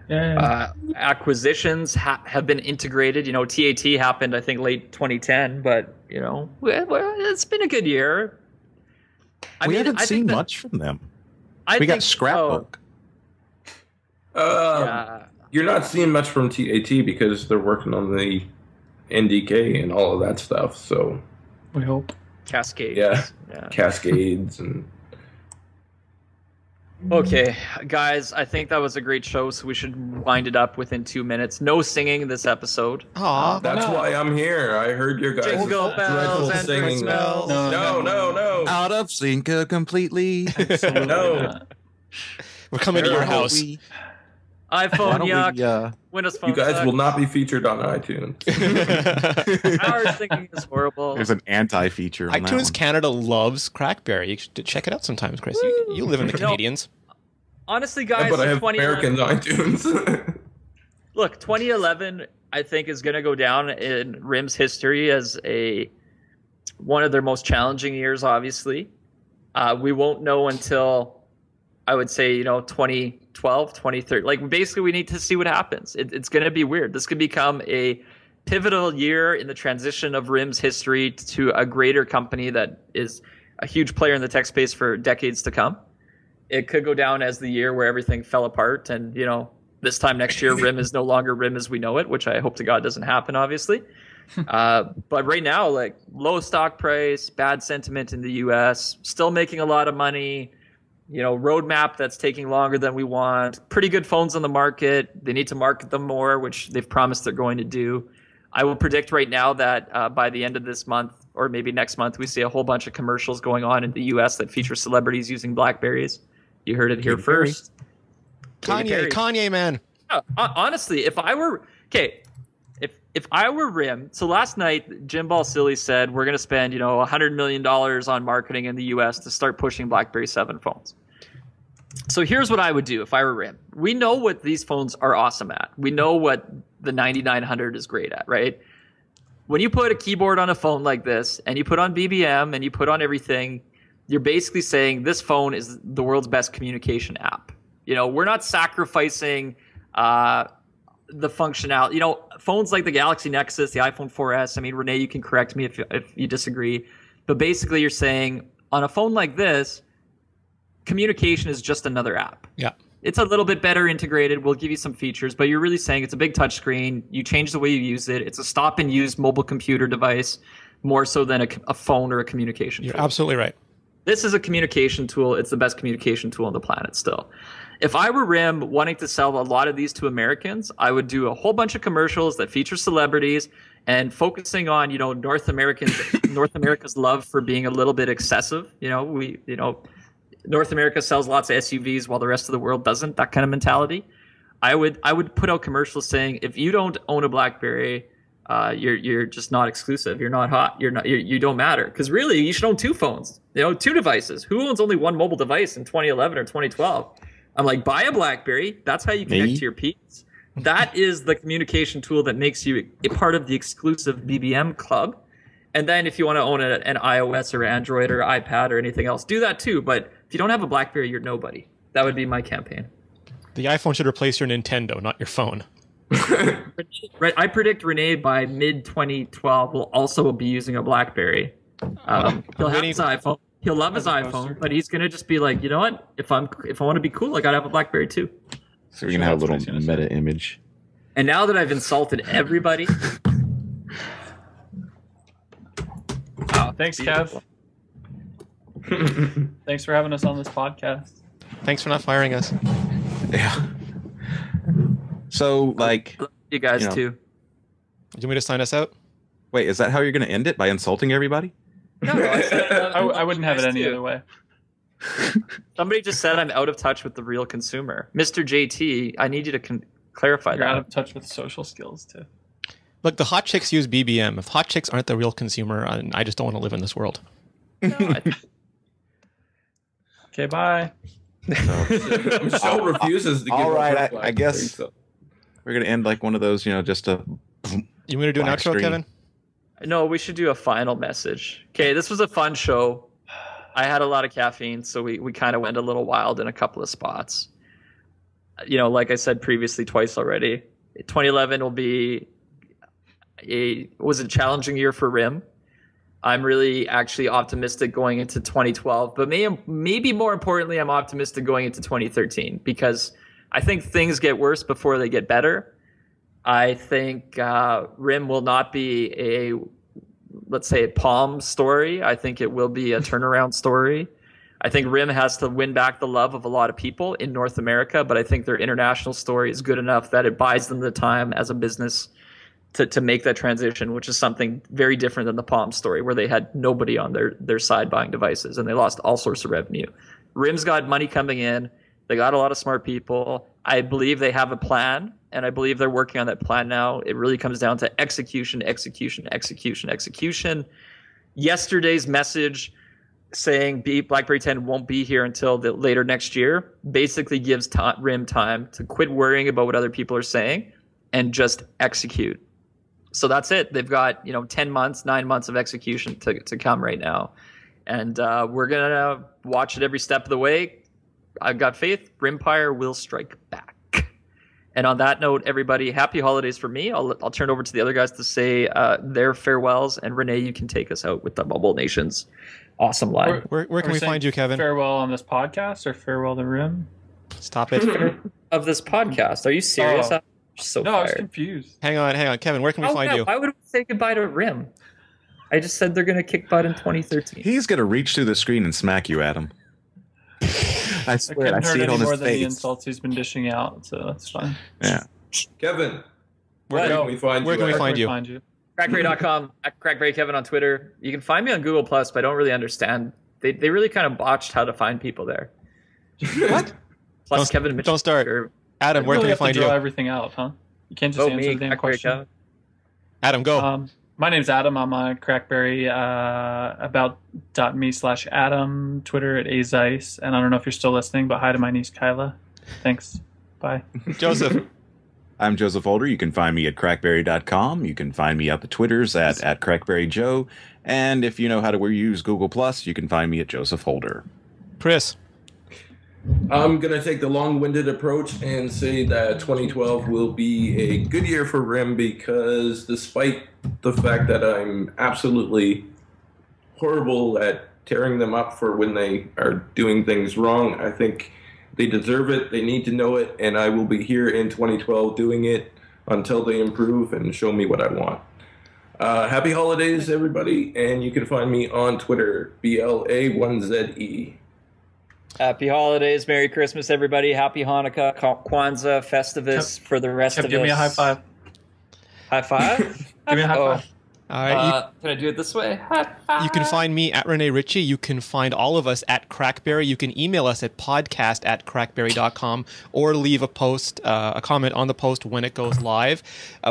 Yeah. Acquisitions have been integrated. You know, TAT happened, I think, late 2010, but, you know, well, it's been a good year. We haven't I seen think that- much from them. I We got think- Scrapbook. Yeah. You're not seeing much from TAT because they're working on the NDK and all of that stuff. So We hope. Cascade. Yeah. Yeah. Cascades and Okay, guys, I think that was a great show, so we should wind it up within 2 minutes. No singing this episode. Aw. that's why I'm here. I heard your guys' Jingle bells dreadful and singing. Christmas. No. Out of sync completely. No. We're coming to your Why don't house. Why iPhone don't yuck. we, Windows Phone You guys suck. will not be featured on iTunes. Our singing is horrible. there's an anti-feature on that iTunes one. Canada loves CrackBerry. You should check it out sometimes, Chris. You live in the No. Canadians. Honestly, Yeah, guys, but I have 2011 Americans iTunes. Look, 2011, I think, is going to go down in RIM's history as one of their most challenging years, obviously. We won't know until, I would say, 2012, 2013. Like, basically, we need to see what happens. It's going to be weird. This could become a pivotal year in the transition of RIM's history to a greater company that is a huge player in the tech space for decades to come. It could go down as the year where everything fell apart and, this time next year, RIM is no longer RIM as we know it, which I hope to God doesn't happen, obviously. But right now, like, low stock price, bad sentiment in the US, still making a lot of money, roadmap that's taking longer than we want, pretty good phones on the market. They need to market them more, which they've promised they're going to do. I will predict right now that by the end of this month or maybe next month, we see a whole bunch of commercials going on in the US that feature celebrities using BlackBerries. You heard it here Katy Perry. first. Kanye, man. Honestly, if I were if I were RIM, so last night Jim Balsillie said we're going to spend $100 million on marketing in the U.S. to start pushing BlackBerry 7 phones. So here's what I would do if I were RIM. We know what these phones are awesome at. We know what the 9900 is great at, right? When you put a keyboard on a phone like this and you put on BBM and you put on everything, you're basically saying this phone is the world's best communication app. We're not sacrificing the functionality. Phones like the Galaxy Nexus, the iPhone 4S. I mean, Renee, you can correct me if you disagree. But basically, you're saying on a phone like this, communication is just another app. Yeah. It's a little bit better integrated. We'll give you some features, but you're really saying it's a big touchscreen. You change the way you use it. It's a stop and use mobile computer device more so than a phone or a communication tool. You're absolutely right. This is a communication tool. It's the best communication tool on the planet still. If I were RIM wanting to sell a lot of these to Americans, I would do a whole bunch of commercials that feature celebrities and focusing on, North America's love for being a little bit excessive. North America sells lots of SUVs while the rest of the world doesn't. That kind of mentality. I would put out commercials saying if you don't own a BlackBerry, you're just not exclusive. You're not hot. You don't matter. Because really, you should own two phones. 2 devices. Who owns only one mobile device in 2011 or 2012? I'm like, buy a BlackBerry. That's how you connect to your peers. That is the communication tool that makes you a part of the exclusive BBM club. And then if you want to own an iOS or Android or iPad or anything else, do that too. But if you don't have a BlackBerry, you're nobody. That would be my campaign. The iPhone should replace your Nintendo, not your phone. Right. I predict Renee by mid-2012 will also be using a BlackBerry. He'll have his iPhone. He'll love his iPhone, but he's gonna just be like, you know what? If I want to be cool, I gotta have a BlackBerry too. So we're gonna have a little meta image. And now that I've insulted everybody, thanks, Kev. Thanks for having us on this podcast. Thanks for not firing us. Yeah. So, like, you guys too. Do you want me to sign us out? Wait, is that how you're gonna end it, by insulting everybody? No, I wouldn't have it any other way. Somebody just said I'm out of touch with the real consumer. Mr. JT, I need you to clarify that. You're out of touch with social skills, too. Look, the hot chicks use BBM. If hot chicks aren't the real consumer, I just don't want to live in this world. No, Okay, bye. Michelle refuses to give All right, up her I guess we're going to end like one of those, just a... You want to do an outro, Kevin? No, we should do a final message. Okay, this was a fun show. I had a lot of caffeine, so we kind of went a little wild in a couple of spots. Like I said previously twice already, 2011 will be a challenging year for RIM. I'm really actually optimistic going into 2012, but maybe more importantly, I'm optimistic going into 2013 because I think things get worse before they get better. I think RIM will not be let's say, a Palm story. I think it will be a turnaround story. I think RIM has to win back the love of a lot of people in North America, but I think their international story is good enough that it buys them the time as a business to make that transition, which is something very different than the Palm story, where they had nobody on their side buying devices and they lost all sorts of revenue. RIM's got money coming in. They got a lot of smart people. I believe they have a plan, and I believe they're working on that plan now. It really comes down to execution, execution, execution, execution. Yesterday's message saying BlackBerry 10 won't be here until later next year basically gives RIM time to quit worrying about what other people are saying and just execute. So that's it. They've got 10 months, 9 months of execution to come right now. And we're going to watch it every step of the way. I've got faith. Rimpire will strike back. And on that note, everybody, happy holidays for me. I'll turn over to the other guys to say their farewells. And Renee, you can take us out with the Mobile Nation's awesome line. Where can we find you, Kevin? Farewell on this podcast or farewell to RIM? Stop it. Of this podcast. Are you serious? Oh. I'm so No, fired. I was confused. Hang on. Kevin, where can we find you? Why would we say goodbye to RIM? I just said they're going to kick butt in 2013. He's going to reach through the screen and smack you, Adam. I swear, I see it on his more than the face. insults he's been dishing out, so that's fine. Yeah. Kevin, where can we find you? Where can we find you? CrackBerry.com, CrackBerry Kevin on Twitter. You can find me on Google+, but I don't really understand. They really kind of botched how to find people there. What? Plus Kevin Mitchell. Don't start. Adam, where really can I have to find draw you? everything out, huh? You can't just answer the damn question. Adam, go. My name's Adam. I'm on CrackBerry, about.me/Adam, Twitter at azeiss, and I don't know if you're still listening, but hi to my niece Kyla. Thanks. Bye. Joseph. I'm Joseph Holder. You can find me at crackberry.com. You can find me at the Twitters at crackberryjoe. And if you know how to use Google+, you can find me at Joseph Holder. Chris. I'm going to take the long-winded approach and say that 2012 will be a good year for RIM because despite the fact that I'm absolutely horrible at tearing them up for when they are doing things wrong, I think they deserve it, they need to know it, and I will be here in 2012 doing it until they improve and show me what I want. Happy holidays, everybody, and you can find me on Twitter, BLA1ZE. Happy holidays, Merry Christmas, everybody. Happy Hanukkah, Kwanzaa, Festivus for the rest of us. Give me a high five. High five? Give me a high five. All right. Can I do it this way? You can find me at Rene Ritchie. You can find all of us at CrackBerry. You can email us at podcast@crackberry.com or leave a post, a comment on the post when it goes live.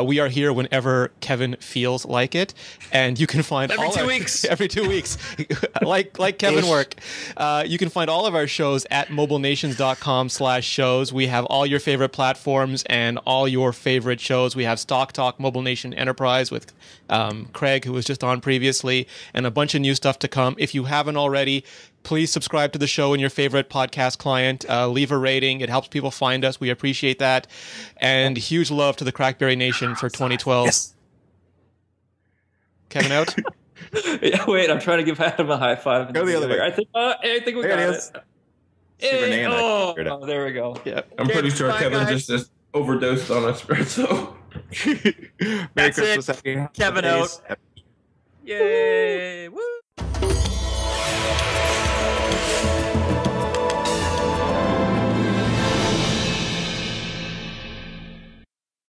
We are here whenever Kevin feels like it, and you can find every 2 weeks. Every 2 weeks, like Kevin work. You can find all of our shows at mobilenations.com/shows. We have all your favorite platforms and all your favorite shows. We have Stock Talk, Mobile Nation Enterprise with Craig, who was just on previously, and a bunch of new stuff to come. If you haven't already, please subscribe to the show in your favorite podcast client. Leave a rating. It helps people find us. We appreciate that. And huge love to the CrackBerry Nation for 2012. Yes. Kevin out? Yeah, wait, I'm trying to give Adam a high five. Go the other way. I think we got it. Hey, oh, there we go. Yeah, I'm pretty sure Kevin just overdosed on espresso. Merry Christmas. Kevin out. Yay! Woo!